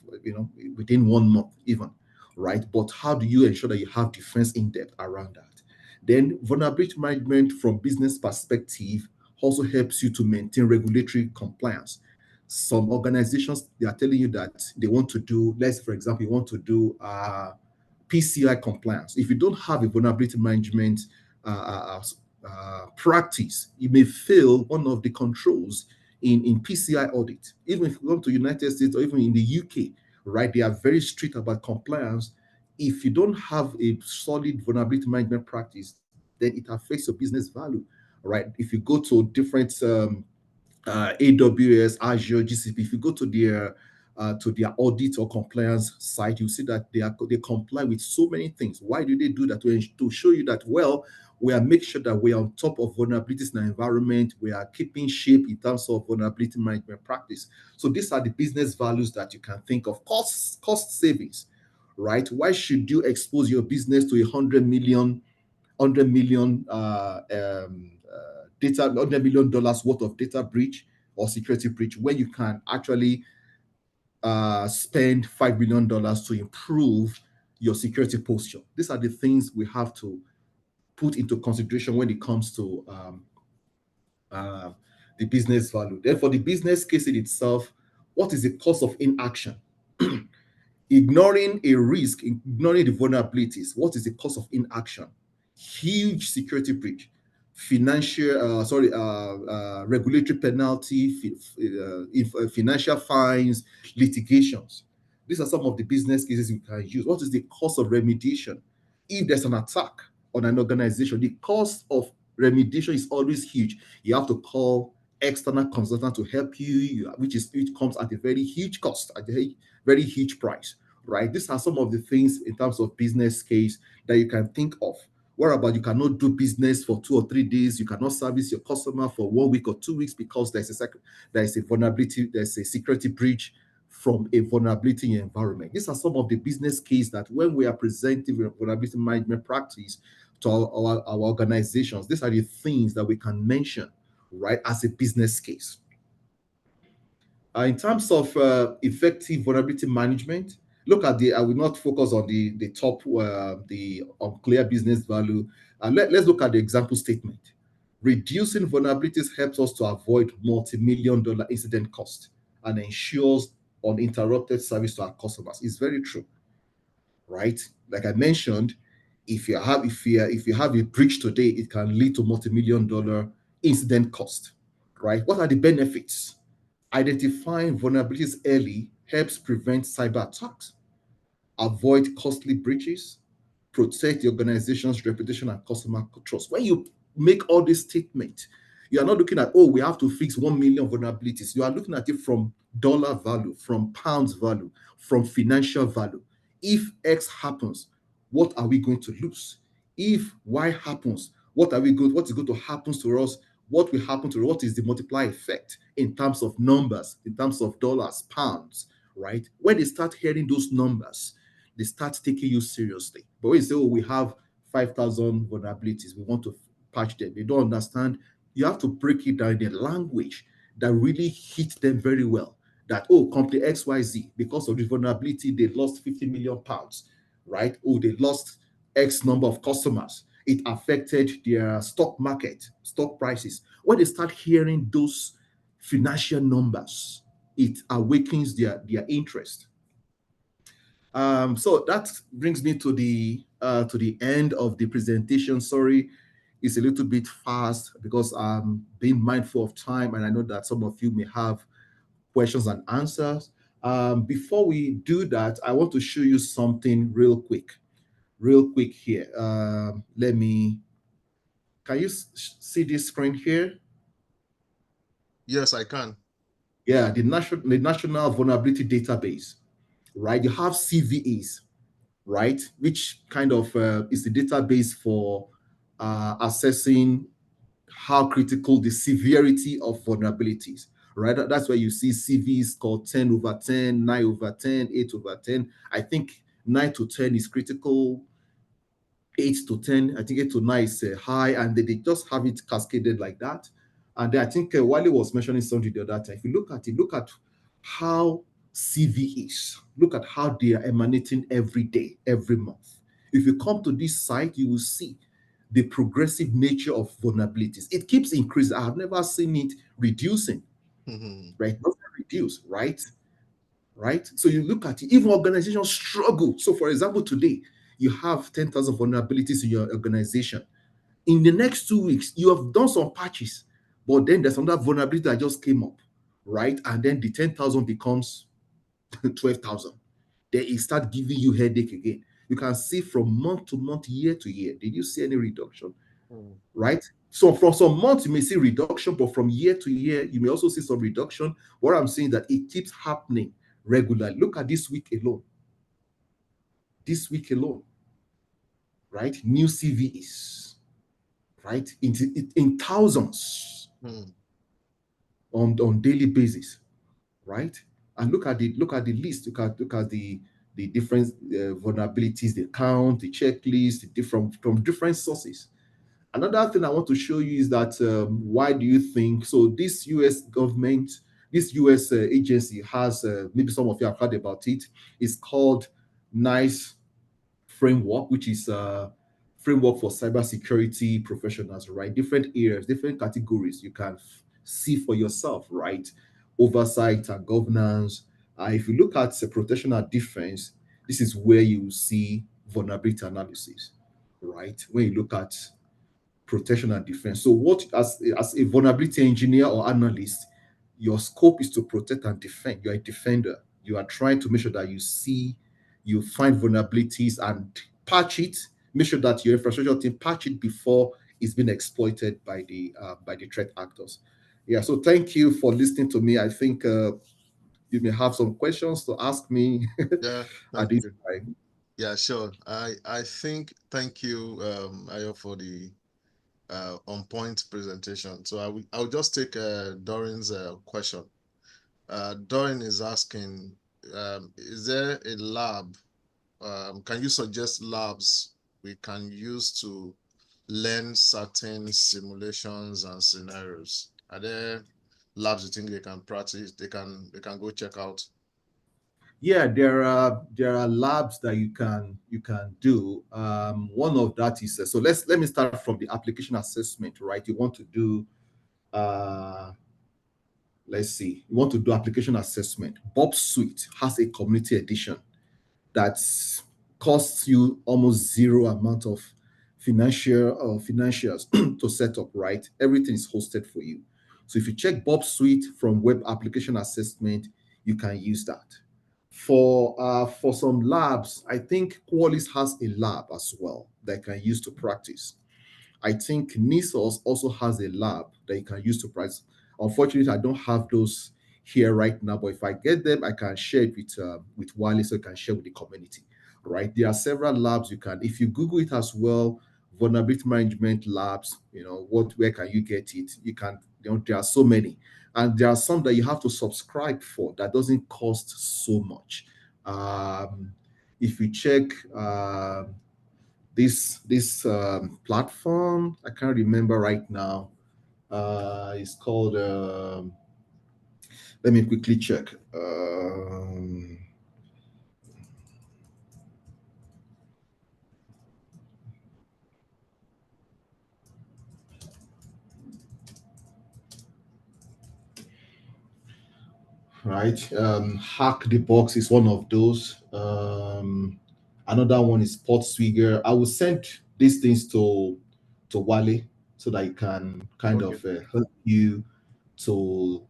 within 1 month even, right? But how do you ensure that you have defense in depth around that? Then vulnerability management from business perspective also helps you to maintain regulatory compliance. Some organizations, they are telling you that they want to do, let's for example, you want to do PCI compliance. If you don't have a vulnerability management practice, you may fail one of the controls in PCI audit. Even if you go to United States or even in the UK, right, they are very strict about compliance. If you don't have a solid vulnerability management practice, then it affects your business value, right? If you go to different AWS, Azure, GCP. If you go to their audit or compliance site, you see that they comply with so many things. Why do they do that? To show you that, well, we are making sure that we are on top of vulnerabilities in our environment. We are keeping shape in terms of vulnerability management practice. So these are the business values that you can think of. Cost savings, right? Why should you expose your business to 100 million data, $100 million worth of data breach or security breach, when you can actually spend $5 million to improve your security posture? These are the things we have to put into consideration when it comes to uh, the business value. Then, for the business case in itself, what is the cost of inaction? Ignoring a risk, ignoring the vulnerabilities, what is the cost of inaction? Huge security breach, regulatory penalty, financial fines, litigations. These are some of the business cases you can use. What is the cost of remediation? If there's an attack on an organization, the cost of remediation is always huge. You have to call external consultant to help you, which comes at a very huge cost, at a very huge price, right? These are some of the things in terms of business case that you can think of. What about you cannot do business for 2 or 3 days? You cannot service your customer for 1 week or 2 weeks because there is a vulnerability, there's a security breach from a vulnerability in your environment. These are some of the business case that when we are presenting vulnerability management practice to our organizations, these are the things that we can mention, right, as a business case. In terms of effective vulnerability management, look at I will not focus on the top, the unclear business value. Let's look at the example statement. Reducing vulnerabilities helps us to avoid multi-million dollar incident cost and ensures uninterrupted service to our customers. It's very true, right? Like I mentioned, if you have a breach today, it can lead to multi-million dollar incident cost, right? What are the benefits? Identifying vulnerabilities early helps prevent cyber attacks, avoid costly breaches, protect the organization's reputation and customer trust. When you make all these statements, you are not looking at, oh, we have to fix 1 million vulnerabilities. You are looking at it from dollar value, from pounds value, from financial value. If X happens, what are we going to lose? If Y happens, what is going to happen to us? What will happen to us? What is the multiplier effect in terms of numbers, in terms of dollars, pounds, right? When they start hearing those numbers, they start taking you seriously. But when you say, oh, we have 5,000 vulnerabilities, we want to patch them, they don't understand. You have to break it down in a language that really hit them very well. That, oh, company XYZ, because of this vulnerability, they lost 50 million pounds, right? Oh, they lost X number of customers. It affected their stock market, stock prices. When they start hearing those financial numbers, it awakens their interest. So that brings me to the end of the presentation. Sorry, it's a little bit fast because I'm being mindful of time, and I know that some of you may have questions and answers. Before we do that, I want to show you something real quick here. Can you see this screen here? Yes, I can. Yeah, the National Vulnerability Database, right? You have CVEs, right? Which kind of is the database for assessing how critical the severity of vulnerabilities, right? That's where you see CVs called 10 over 10, 9 over 10, 8 over 10. I think 9 to 10 is critical, 8 to 10, I think 8 to 9 is high, and they just have it cascaded like that. And then I think Wale was mentioning something the other time. If you look at it, look at how CV is, look at how they are emanating every day, every month. If you come to this site, you will see the progressive nature of vulnerabilities. It keeps increasing. I have never seen it reducing, Mhm. right? Not reduce, right? Right? So you look at it, even organizations struggle. So, for example, today you have 10,000 vulnerabilities in your organization. In the next 2 weeks, you have done some patches, but then there's another vulnerability that just came up, right? And then the 10,000 becomes 12,000. Then it start giving you headache again. You can see from month to month, year to year. Did you see any reduction? Mm. Right? So from some months you may see reduction, but from year to year you may also see some reduction. What I'm saying that it keeps happening regularly. Look at this week alone. This week alone, right? New CVEs, right? In thousands Mm. on daily basis, right? And look at the list. Look at the different vulnerabilities, the count, the checklist, the different from different sources. Another thing I want to show you is that why do you think so? This U.S. government, this U.S. Agency has maybe some of you have heard about it. It's called NICE Framework, which is a framework for cybersecurity professionals, right? Different areas, different categories you can see for yourself, right? Oversight and governance. If you look at protection and defense, this is where you see vulnerability analysis, right? When you look at protection and defense. So, what as a vulnerability engineer or analyst, your scope is to protect and defend. You're a defender. You are trying to make sure that you find vulnerabilities and patch it. Make sure that your infrastructure team patch it before it's been exploited by the threat actors. Yeah. So, thank you for listening to me. I think you may have some questions to ask me Yeah, at thank this you. time. Yeah, sure. I think thank you, Ayo, for the on point presentation. So I'll just take Dorin's question. Dorin is asking, is there a lab? Can you suggest labs we can use to learn certain simulations and scenarios? Are there labs you think they can practice? They can go check out. Yeah, there are labs that you can do. One of that is so let me start from the application assessment, right? You want to do uh, let's see, you want to do application assessment. Bob Suite has a community edition that costs you almost zero amount of financials to set up, right? Everything is hosted for you. So if you check Bob Suite from web application assessment, you can use that. For some labs, I think Qualys has a lab as well that you can use to practice. I think NICE also has a lab that you can use to practice. Unfortunately, I don't have those here right now, but if I get them, I can share it with Wally so you can share with the community. Right? There are several labs you can. If you Google it as well, vulnerability management labs. Where can you get it? You can. There are so many, and there are some that you have to subscribe for that doesn't cost so much. Um, if you check. This platform, I can't remember right now. It's called let me quickly check. Right. Hack the Box is one of those. Another one is Port Swigger. I will send these things to Wale so that he can kind Okay. of help you to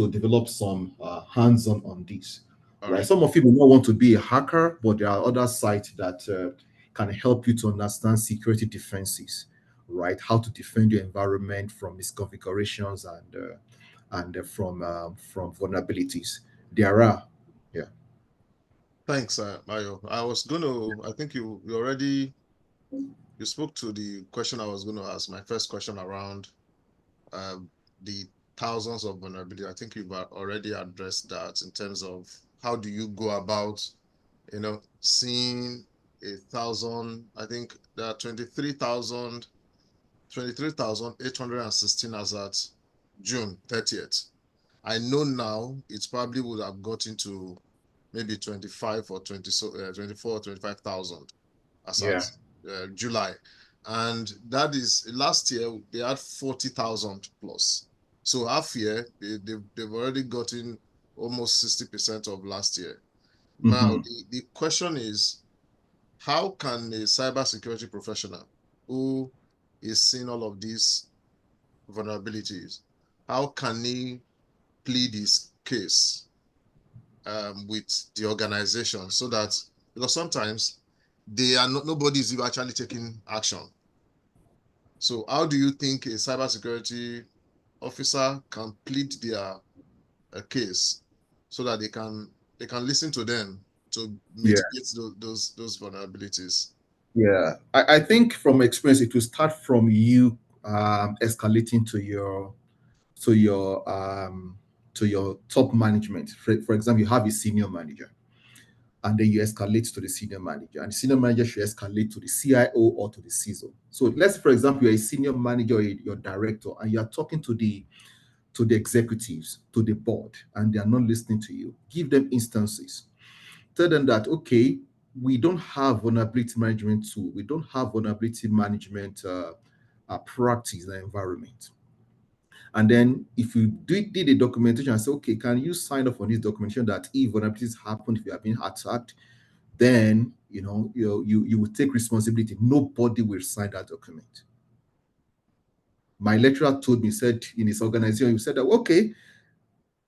develop some hands-on on this. All Right. right. Some of you may not want to be a hacker, but there are other sites that can help you to understand security defenses, right? How to defend your environment from misconfigurations and from vulnerabilities. There are, yeah, Thanks, Ayo. I think you already, you spoke to the question I was going to ask. My first question around the thousands of vulnerability. I think you've already addressed that in terms of how do you go about, seeing 1,000. I think there are 23,816 as at June 30th. I know now it probably would have gotten to maybe 25 or 20, 24 or 25,000 as at yeah, July. And that is last year they had 40,000 plus. So half year they've already gotten almost 60% of last year. Now mm-hmm. the question is, how can a cybersecurity professional who is seeing all of these vulnerabilities, how can he plead his case with the organization so that, because sometimes they are not, nobody is actually taking action. So how do you think a cybersecurity officer can plead their case so that they can listen to them to Yeah, mitigate those vulnerabilities? I think from experience it will start from you escalating to your um, to your top management. For example, you have a senior manager, and then you escalate to the senior manager, and the senior manager should escalate to the CIO or to the CISO. So let's, for example, you're a senior manager or your director, and you are talking to the executives, to the board, and they are not listening to you. Give them instances. Tell them that, okay, we don't have vulnerability management tool. We don't have vulnerability management practice in the environment. And then if you did a documentation and say, okay, can you sign off on this documentation that if vulnerabilities happen, if you have been attacked, then you will take responsibility. Nobody will sign that document. My lecturer told me, said in his organization, he said that, okay,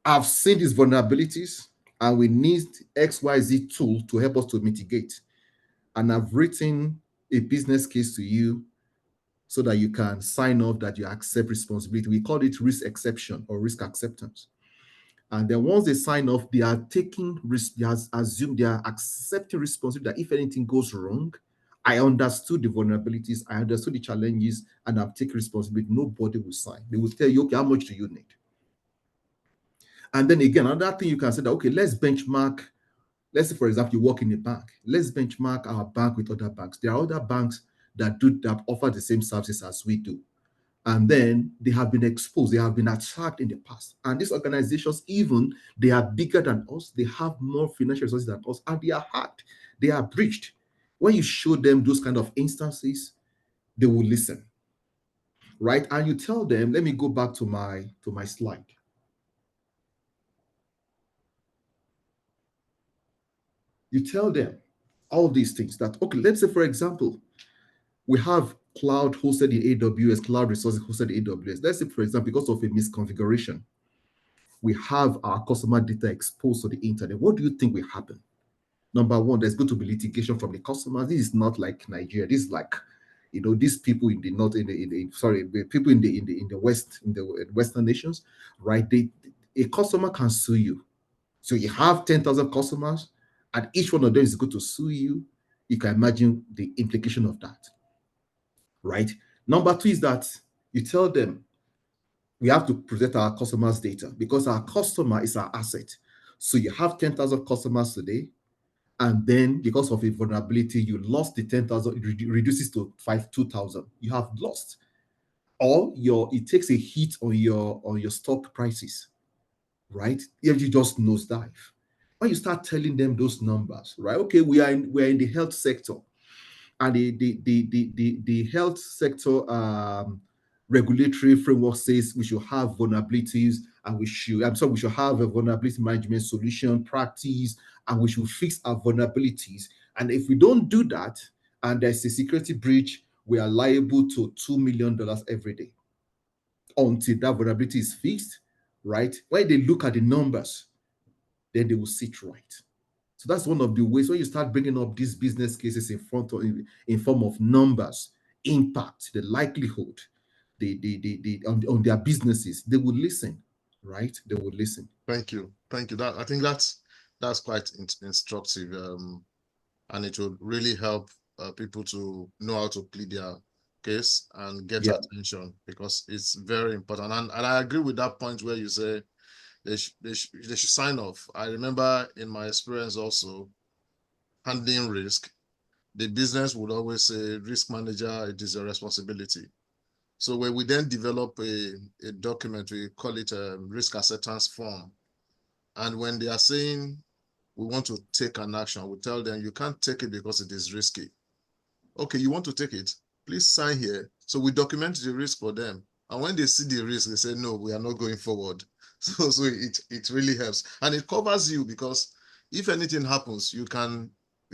I've seen these vulnerabilities and we need XYZ tool to help us to mitigate. And I've written a business case to you so that you can sign off that you accept responsibility. We call it risk exception or risk acceptance. And then once they sign off, they are taking risk, they have assumed they are accepting responsibility that if anything goes wrong, I understood the vulnerabilities, I understood the challenges, and I've taken responsibility. Nobody will sign. They will tell you, okay, how much do you need? And then again, another thing you can say that, okay, let's benchmark. Let's say, for example, you work in a bank. Let's benchmark our bank with other banks. There are other banks that offer the same services as we do. And then they have been exposed, they have been attacked in the past. And these organizations, even they are bigger than us, they have more financial resources than us, and they are hacked, they are breached. When you show them those kind of instances, they will listen, right? And you tell them, let me go back to my slide. You tell them all these things that, okay, let's say, for example, we have cloud hosted in AWS, cloud resources hosted in AWS. Let's say, for example, because of a misconfiguration, we have our customer data exposed to the internet. What do you think will happen? Number one, there's going to be litigation from the customers. This is not like Nigeria. This is like, these people in the north, the people in the west, in the western nations, right? A customer can sue you. So you have 10,000 customers, and each one of them is going to sue you. You can imagine the implication of that, right? Number two is that you tell them we have to protect our customers' data because our customer is our asset. So you have 10,000 customers today, and then because of a vulnerability, you lost the 10,000, it reduces to 2,000. You have lost. Or it takes a hit on your stock prices, right? If you just nosedive. When you start telling them those numbers, right? Okay, we're in the health sector, and the health sector regulatory framework says we should have vulnerabilities, and we should have a vulnerability management solution practice, and we should fix our vulnerabilities. And if we don't do that, and there's a security breach, we are liable to $2 million every day until that vulnerability is fixed, right? When they look at the numbers, then they will sit right. So that's one of the ways when you start bringing up these business cases in form of numbers, impact, the likelihood, on their businesses, they will listen. right? They will listen. Thank you. Thank you. That I think that's quite instructive. And it will really help people to know how to plead their case and get Yeah, attention, because it's very important. And I agree with that point where you say they should sign off. I remember in my experience also handling risk, the business would always say, risk manager, it is your responsibility. So when we then develop a document, we call it a risk acceptance form. And when they are saying we want to take an action, we tell them you can't take it because it is risky. Okay, you want to take it, please sign here. So we document the risk for them. And when they see the risk, they say, no, we are not going forward. So it really helps. And it covers you, because if anything happens, you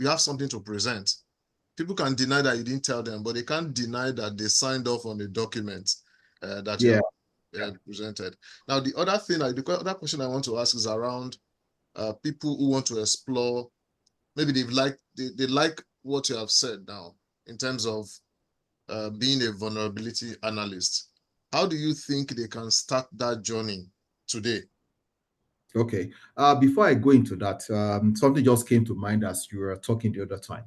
have something to present. People can deny that you didn't tell them, but they can't deny that they signed off on a document that you yeah. have presented. Now, the other question I want to ask is around people who want to explore. Maybe they like what you have said now in terms of being a vulnerability analyst. How do you think they can start that journey today? Okay. Before I go into that, something just came to mind as you were talking the other time.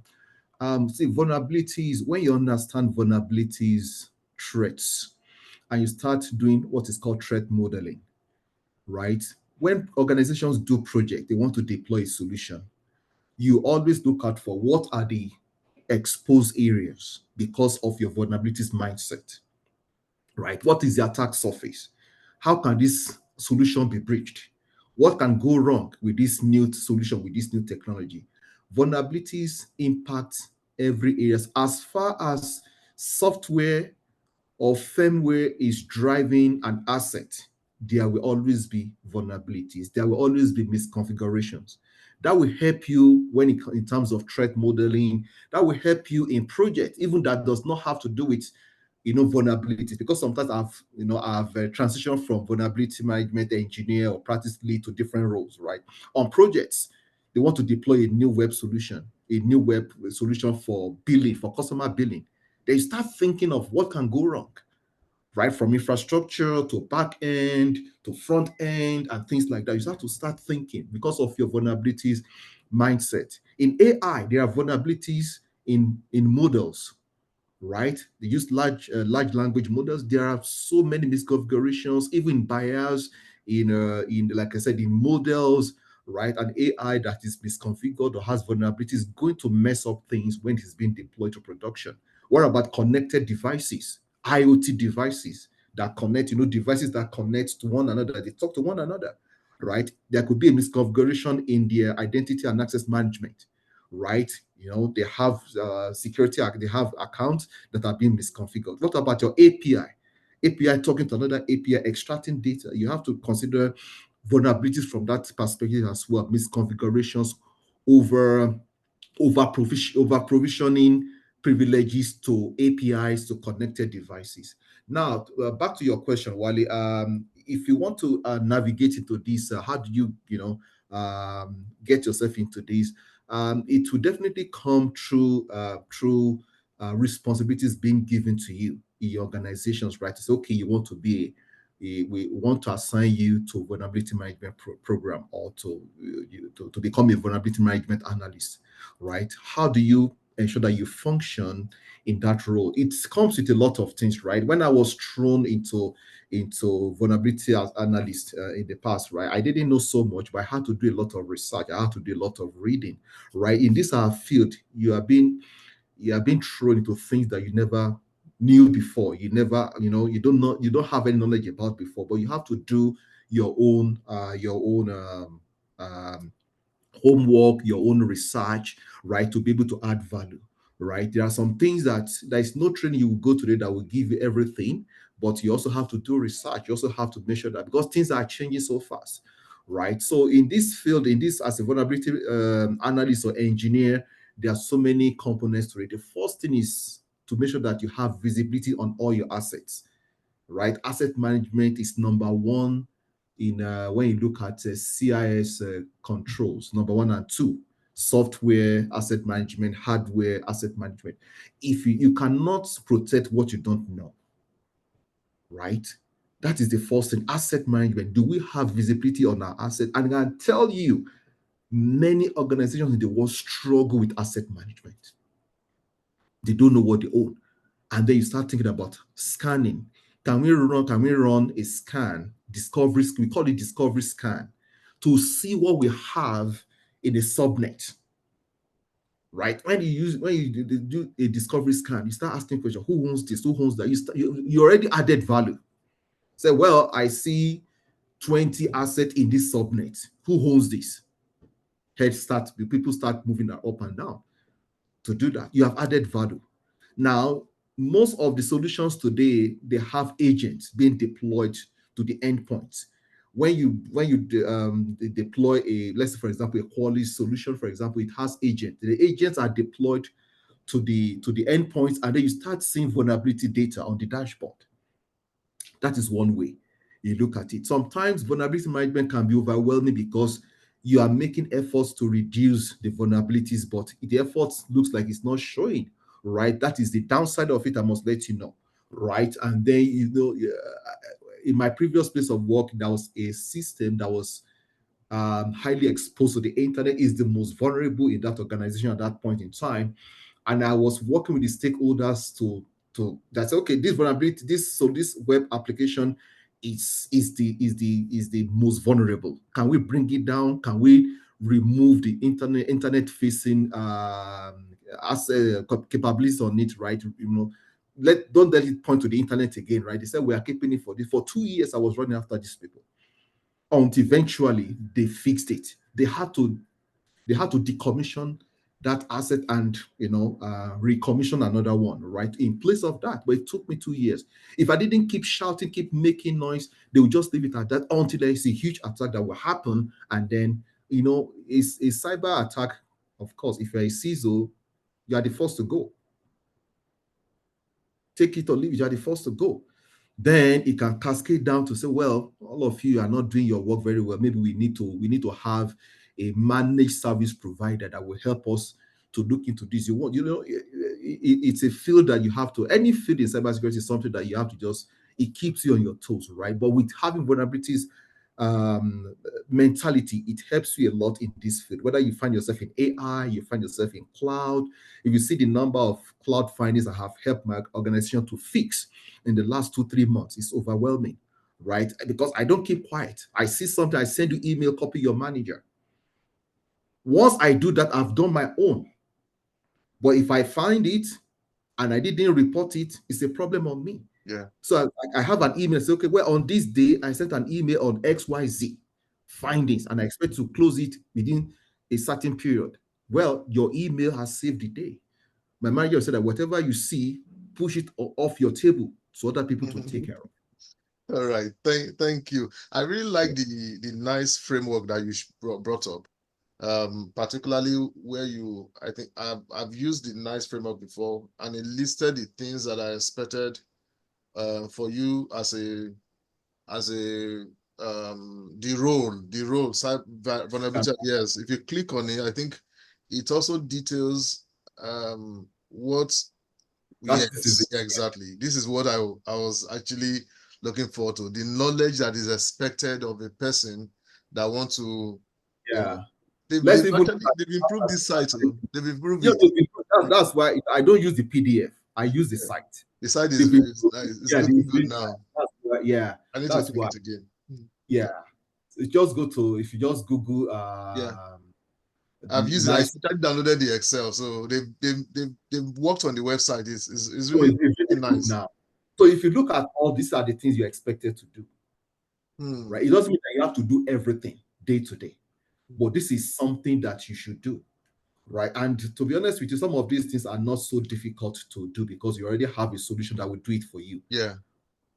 See, vulnerabilities, when you understand vulnerabilities, threats, and you start doing what is called threat modeling, right? When organizations do project, they want to deploy a solution, you always look out for what are the exposed areas because of your vulnerabilities mindset, right? What is the attack surface? How can this solution be breached? What can go wrong with this new solution, with this new technology? Vulnerabilities impact every areas as far as software or firmware is driving an asset. There will always be vulnerabilities. There will always be misconfigurations. That will help you when in terms of threat modeling. That will help you in project, even that does not have to do with vulnerabilities, because sometimes I've transitioned from vulnerability management engineer or practice lead to different roles, right? On projects, they want to deploy a new web solution, a new web solution for billing, for customer billing. They start thinking of what can go wrong, right? From infrastructure to back end to front end and things like that. You have to start thinking because of your vulnerabilities mindset. In AI, there are vulnerabilities in models, right? They use large language models. There are so many misconfigurations, even bias in like I said, in models, right? An AI that is misconfigured or has vulnerabilities is going to mess up things when it's being deployed to production. What about connected devices, IoT devices that connect, devices that connect to one another, they talk to one another, right? There could be a misconfiguration in their identity and access management, right? They have security, they have accounts that are being misconfigured. What about your API? API talking to another API, extracting data. You have to consider vulnerabilities from that perspective as well. Misconfigurations, over over provisioning privileges to APIs to connected devices. Now, back to your question, Wally. If you want to navigate into this, how do you, get yourself into this? It will definitely come through responsibilities being given to you in your organizations, right? It's okay, you want to be we want to assign you to vulnerability management program, or to become a vulnerability management analyst, right? How do you ensure that you function in that role? It comes with a lot of things, right? When I was thrown into vulnerability as analyst in the past, right, I didn't know so much, but I had to do a lot of research. I had to do a lot of reading, right? In this field, you are being thrown into things that you never knew before. You never, you don't have any knowledge about before, but you have to do your own homework, your own research, right, to be able to add value, right? There are some things that there is no training you will go today that will give you everything, but you also have to do research. You also have to make sure that, because things are changing so fast, right? So in this field, in this as a vulnerability analyst or engineer, there are so many components to it. The first thing is to make sure that you have visibility on all your assets, right? Asset management is number one in when you look at CIS controls, number one and two. Software asset management, hardware asset management. If you cannot protect what you don't know, right? That is the first thing. Asset management. Do we have visibility on our asset? And I can tell you, many organizations in the world struggle with asset management. They don't know what they own. And then you start thinking about scanning. Can we run a scan, discovery, we call it discovery scan, to see what we have in a subnet, right? When you do a discovery scan, you start asking questions: who owns this? Who owns that? You already added value. Say, well, I see 20 assets in this subnet. Who owns this? People start moving that up and down. To do that, you have added value. Now, most of the solutions today, they have agents being deployed to the endpoints. When you deploy a, let's say for example, a quality solution, for example, it has agents. The agents are deployed to the endpoints, and then you start seeing vulnerability data on the dashboard. That is one way you look at it. Sometimes vulnerability management can be overwhelming because you are making efforts to reduce the vulnerabilities, but the effort looks like it's not showing, right? That is the downside of it. I must let you know, right? And then, in my previous place of work, there was a system that was highly exposed to the internet, is the most vulnerable in that organization at that point in time. And I was working with the stakeholders to that's okay. This vulnerability, this web application is the most vulnerable. Can we bring it down? Can we remove the internet facing capabilities on it? Right? Don't let it point to the internet again. Right? They said we are keeping it for this. For 2 years, I was running after these people until eventually they fixed it. They had to decommission that asset and recommission another one, right, in place of that. But it took me 2 years. If I didn't keep shouting, keep making noise, they would just leave it at that until there is a huge attack that will happen. And then, it's a cyber attack. Of course, if you're a CISO, you are the first to go. Take it or leave it, you are the first to go. Then it can cascade down to say, well, all of you are not doing your work very well. Maybe we need to have a managed service provider that will help us to look into this. It's a field that you have to, any field in cybersecurity is something that you have to it keeps you on your toes, right? But with having vulnerabilities mentality, it helps you a lot in this field. Whether you find yourself in AI, you find yourself in cloud. If you see the number of cloud findings I have helped my organization to fix in the last 2-3 months, it's overwhelming, right? Because I don't keep quiet. I see something, I send you email, copy your manager. Once I do that, I've done my own. But if I find it and I didn't report it, it's a problem on me. Yeah. So I have an email, say, okay, well, on this day, I sent an email on XYZ findings, and I expect to close it within a certain period. Well, your email has saved the day. My manager said that whatever you see, push it off your table so other people to take care of. All right. Thank you. I really like Yeah. the NICE framework that you brought up. Particularly where I think I've used the NICE framework before, and it listed the things that I expected for you as a the role vulnerability. Yes, if you click on it, I think it also details what. This is Yes, exactly. This is what I was actually looking forward to. The knowledge that is expected of a person that want to, you know, yeah. they've, Let's they've even actually they've improved this site. They've improved yeah, it. that's why I don't use the PDF. I use the Yeah. site. The site They've improved, is yeah, looking good now. that's why, yeah, I need to that's click why. it again. Yeah. Just go to, if you just Google Yeah. I've the used it. I nice. actually downloaded the Excel, so they've worked on the website. It's So really, it's really really good nice. now. So if you look at all these are the things you're expected to do, Hmm. right? It doesn't mean that you have to do everything day to day, but this is something that you should do, right? And to be honest with you, some of these things are not so difficult to do because you already have a solution that will do it for you. Yeah.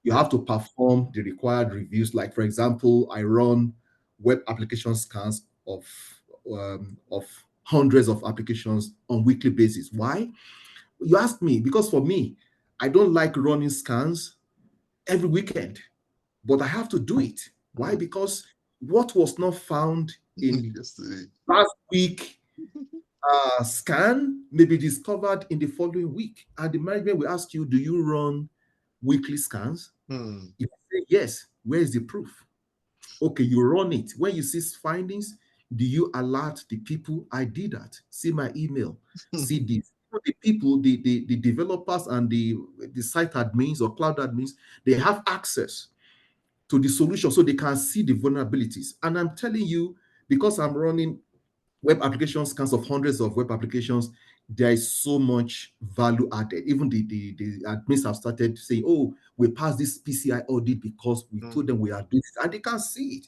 You have to perform the required reviews. Like, for example, I run web application scans of hundreds of applications on weekly basis. Why? You ask me, because for me, I don't like running scans every weekend, but I have to do it. Why? Hmm. Because what was not found in Yesterday. last week scan may be discovered in the following week. And the management will ask you, do you run weekly scans? If you say yes, where is the proof? Okay, you run it. When you see findings, do you alert the people? I did that. See my email. See this. The people, the developers and the site admins or cloud admins, they have access to the solution so they can see the vulnerabilities. And I'm telling you, because I'm running web application scans of hundreds of web applications, there is so much value added. Even the admins have started saying, oh, we passed this PCI audit because we told them we are doing it, and they can see it,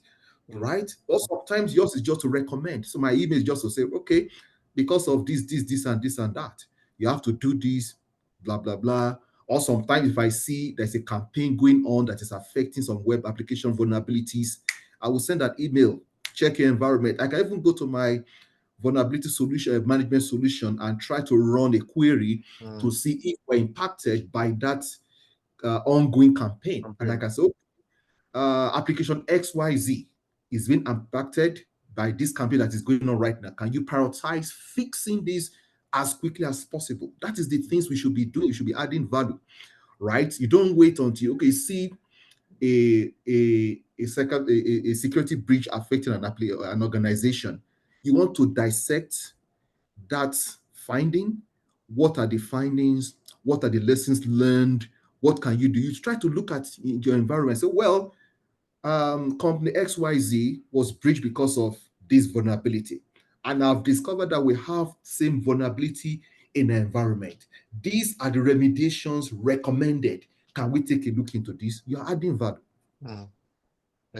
right? Or sometimes yours is just to recommend. So my email is just to say, okay, because of this, and this, and that, you have to do this, blah, blah, blah. Or sometimes if I see there's a campaign going on that is affecting some web application vulnerabilities, I will send that email, check your environment. I can even go to my vulnerability solution management solution and try to run a query to see if we're impacted by that ongoing campaign. And I can say, application XYZ is being impacted by this campaign that is going on right now. Can you prioritize fixing this as quickly as possible? That is the things we should be doing. We should be adding value, right? You don't wait until, okay, see a security breach affecting an organization. You want to dissect that finding. What are the findings? What are the lessons learned? What can you do? You try to look at your environment and say, well, company XYZ was breached because of this vulnerability. And I've discovered that we have same vulnerability in the environment. These are the remediations recommended. Can we take a look into this? You're adding value.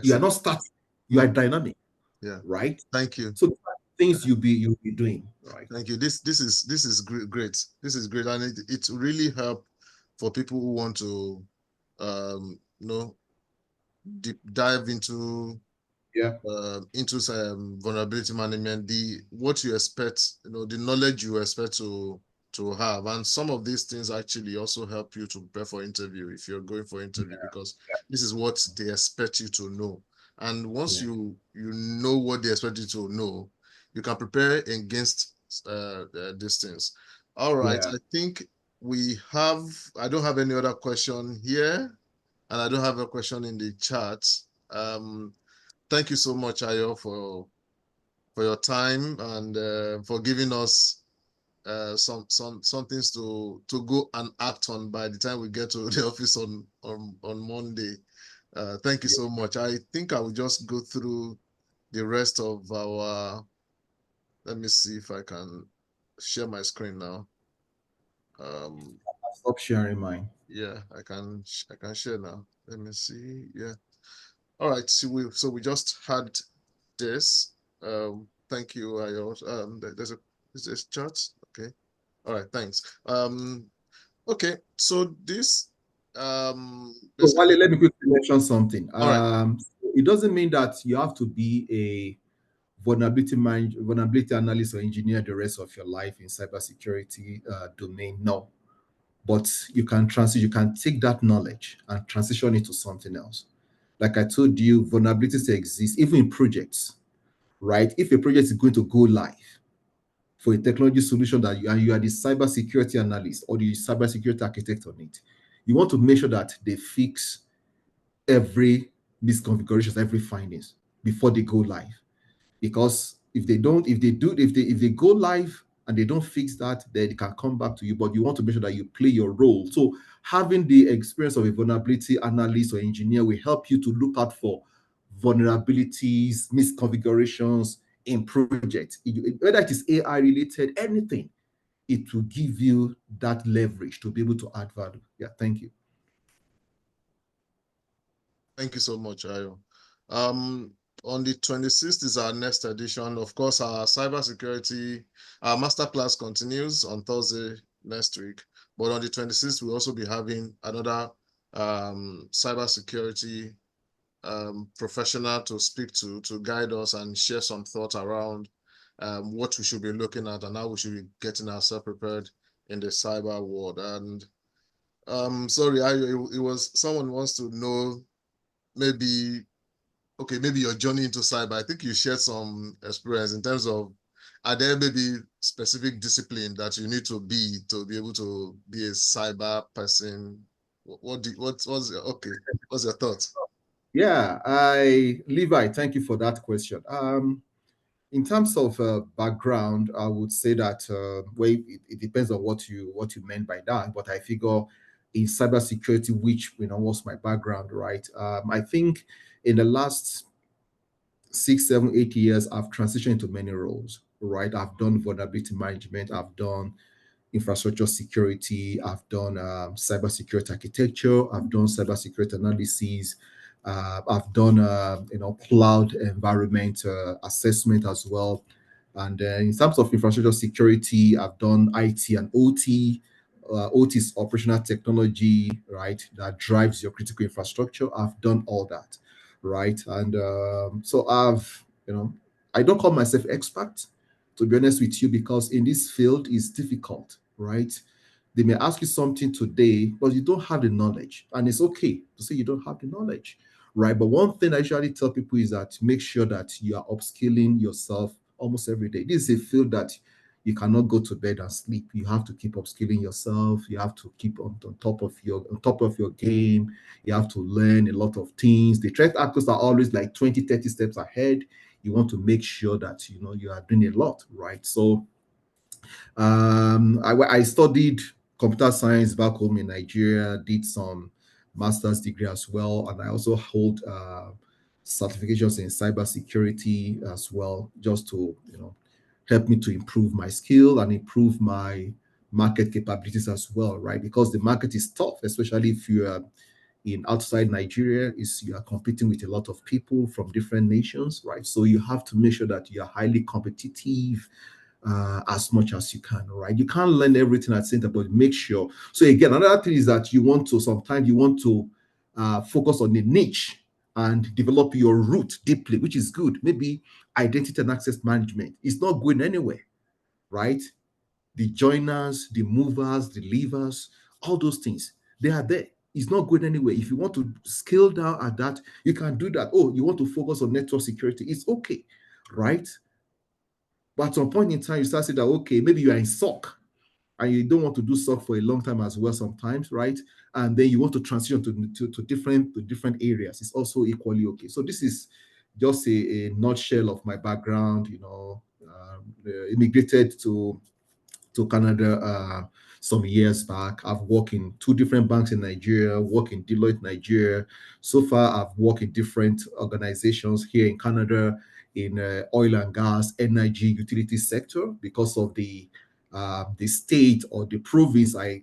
You are not static, you are dynamic. Yeah. Right? Thank you. So things you'll be doing. Right. Thank you. This is great. This is great, and it really help for people who want to you know, deep dive into vulnerability management, what you expect, you know, the knowledge you expect to have. And some of these things actually also help you to prepare for interview if you're going for interview, because this is what they expect you to know. And once you know what they expect you to know, you can prepare against these things. All right. I think I don't have any other question here, and I don't have a question in the chat. Thank you so much, Ayo, for your time and for giving us some things to go and act on by the time we get to the office on Monday. Thank you so much. I think I will just go through the rest of our. Let me see if I can share my screen now. Stop sharing mine. Yeah, I can share now. Let me see. Yeah. All right. So we just had this. Thank you, Ayo. There's a chart. Okay. All right. Thanks. Okay. So this So basically. Wale, let me quickly mention something. All right. It doesn't mean that you have to be a vulnerability analyst or engineer the rest of your life in cybersecurity domain. No, but you can transition. You can take that knowledge and transition it to something else. Like I told you, vulnerabilities exist even in projects, right? If a project is going to go live for a technology solution that you are the cybersecurity analyst or the cybersecurity architect on it, you want to make sure that they fix every misconfigurations, every findings before they go live. Because if they go live and they don't fix that, then they can come back to you. But you want to make sure that you play your role. So having the experience of a vulnerability analyst or engineer will help you to look out for vulnerabilities, misconfigurations in projects. Whether it is AI related, anything, it will give you that leverage to be able to add value. Yeah, thank you. Thank you so much, Ayo. On the 26th is our next edition. Of course, our cybersecurity, our masterclass continues on Thursday next week. But on the 26th, we'll also be having another cybersecurity professional to speak to guide us and share some thoughts around what we should be looking at and how we should be getting ourselves prepared in the cyber world. And sorry, it was someone wants to know maybe your journey into cyber. I think you shared some experience in terms of, are there maybe specific discipline that you need to be able to be a cyber person? Okay? What's your thought? Yeah, Levi, thank you for that question. In terms of background, I would say that well, it depends on what you meant by that. But I figure in cybersecurity, which was my background, right? I think in the last 6, 7, 8 years, I've transitioned into many roles, right? I've done vulnerability management, I've done infrastructure security, I've done cybersecurity architecture, I've done cybersecurity analysis, I've done cloud environment assessment as well. And in terms of infrastructure security, I've done IT and OT. OT is operational technology, right? That drives your critical infrastructure. I've done all that, right? And so I don't call myself expert, to be honest with you, because in this field it's difficult, right? They may ask you something today, but you don't have the knowledge, and it's okay to say you don't have the knowledge, right? But one thing I usually tell people is that make sure that you are upskilling yourself almost every day. This is a field that you cannot go to bed and sleep. You have to keep upskilling yourself. You have to keep on top of your game. You have to learn a lot of things. The threat actors are always like 20, 30 steps ahead. You want to make sure that you are doing a lot, right? So I studied computer science back home in Nigeria, did some master's degree as well, and I also hold certifications in cybersecurity as well, just to help me to improve my skill and improve my market capabilities as well, right? Because the market is tough, especially if you are in outside Nigeria, is you are competing with a lot of people from different nations, right? So you have to make sure that you are highly competitive as much as you can, right? You can't learn everything at the same time, but make sure. So again, another thing is that sometimes you want to focus on a niche and develop your root deeply, which is good. Maybe identity and access management is not going anywhere, right? The joiners, the movers, the levers, all those things, they are there. It's not going anywhere. If you want to scale down at that, you can do that. Oh, you want to focus on network security, it's okay, right? But at some point in time, you start saying that, okay, maybe you are in SOC and you don't want to do SOC for a long time as well sometimes, right? And then you want to transition to different areas. It's also equally okay. So this is just a nutshell of my background. Immigrated to Canada some years back. I've worked in two different banks in Nigeria, worked in Deloitte, Nigeria. So far, I've worked in different organizations here in Canada in oil and gas, energy, utility sector because of the state or the province I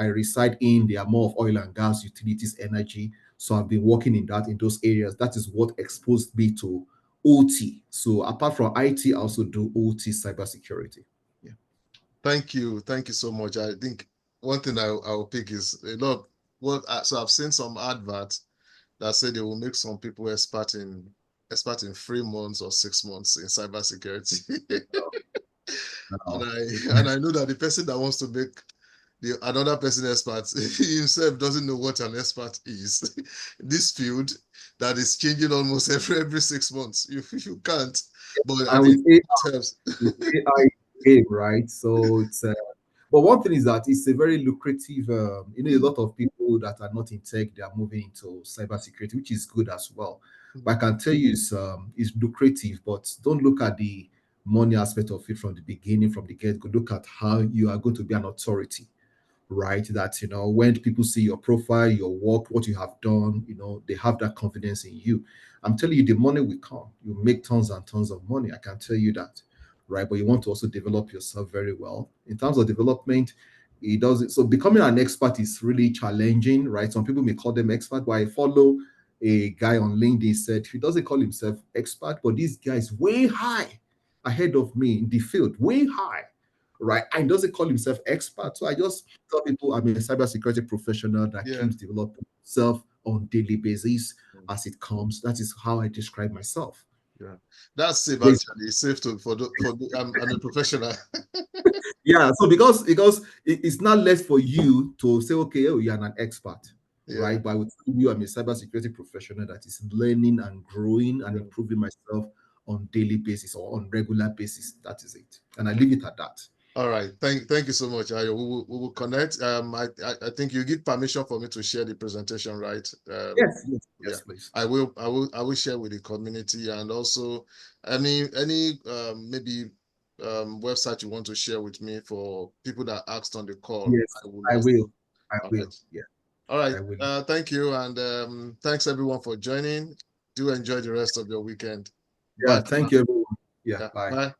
reside in. They are more of oil and gas, utilities, energy. So I've been working in those areas. That is what exposed me to OT. So apart from IT, I also do OT cybersecurity. Yeah. Thank you so much. I think one thing I'll pick is a lot. So I've seen some adverts that say they will make some people expert in 3 months or 6 months in cybersecurity. and Now, I and I know that the person that wants to make the another person expert himself doesn't know what an expert is. This field that is changing almost every 6 months. You can't. But I and with mean, AI, it helps. with AI game, right? So it's but one thing is that it's a very lucrative. A lot of people that are not in tech, they are moving into cybersecurity, which is good as well. But I can tell you, it's lucrative, but don't look at the money aspect of it from the beginning, from the get go. Look at how you are going to be an authority, right? That when people see your profile, your work, what you have done, they have that confidence in you. I'm telling you, the money will come. You make tons and tons of money. I can tell you that, right? But you want to also develop yourself very well. In terms of development, it does it. So becoming an expert is really challenging, right? Some people may call them expert, but I follow a guy on LinkedIn said he doesn't call himself expert, but this guy is way high ahead of me in the field, way high, right? And doesn't call himself expert. So I just tell people I'm a cybersecurity professional that Yeah. keeps developing himself on daily basis as it comes. That is how I describe myself. Yeah, that's safe There's actually. It's safe I'm a professional. Yeah, so because it's not less for you to say, okay, oh, you're an expert, Yeah, right? But I would tell you I'm a cybersecurity professional that is learning and growing and yeah. improving myself on daily basis or on regular basis. That is it. And I leave it at that. All right. Thank you so much, Ayo. We will connect. I think you give permission for me to share the presentation, right? Yes, Yeah. please. I will share with the community, and also any maybe website you want to share with me for people that asked on the call. Yes, I will I also. will. I All will. right. Yeah, All right. I will. Thank you, and thanks everyone for joining. Do enjoy the rest of your weekend. Yeah, Bye for now. thank you, everyone. Yeah, Yeah. bye. Bye.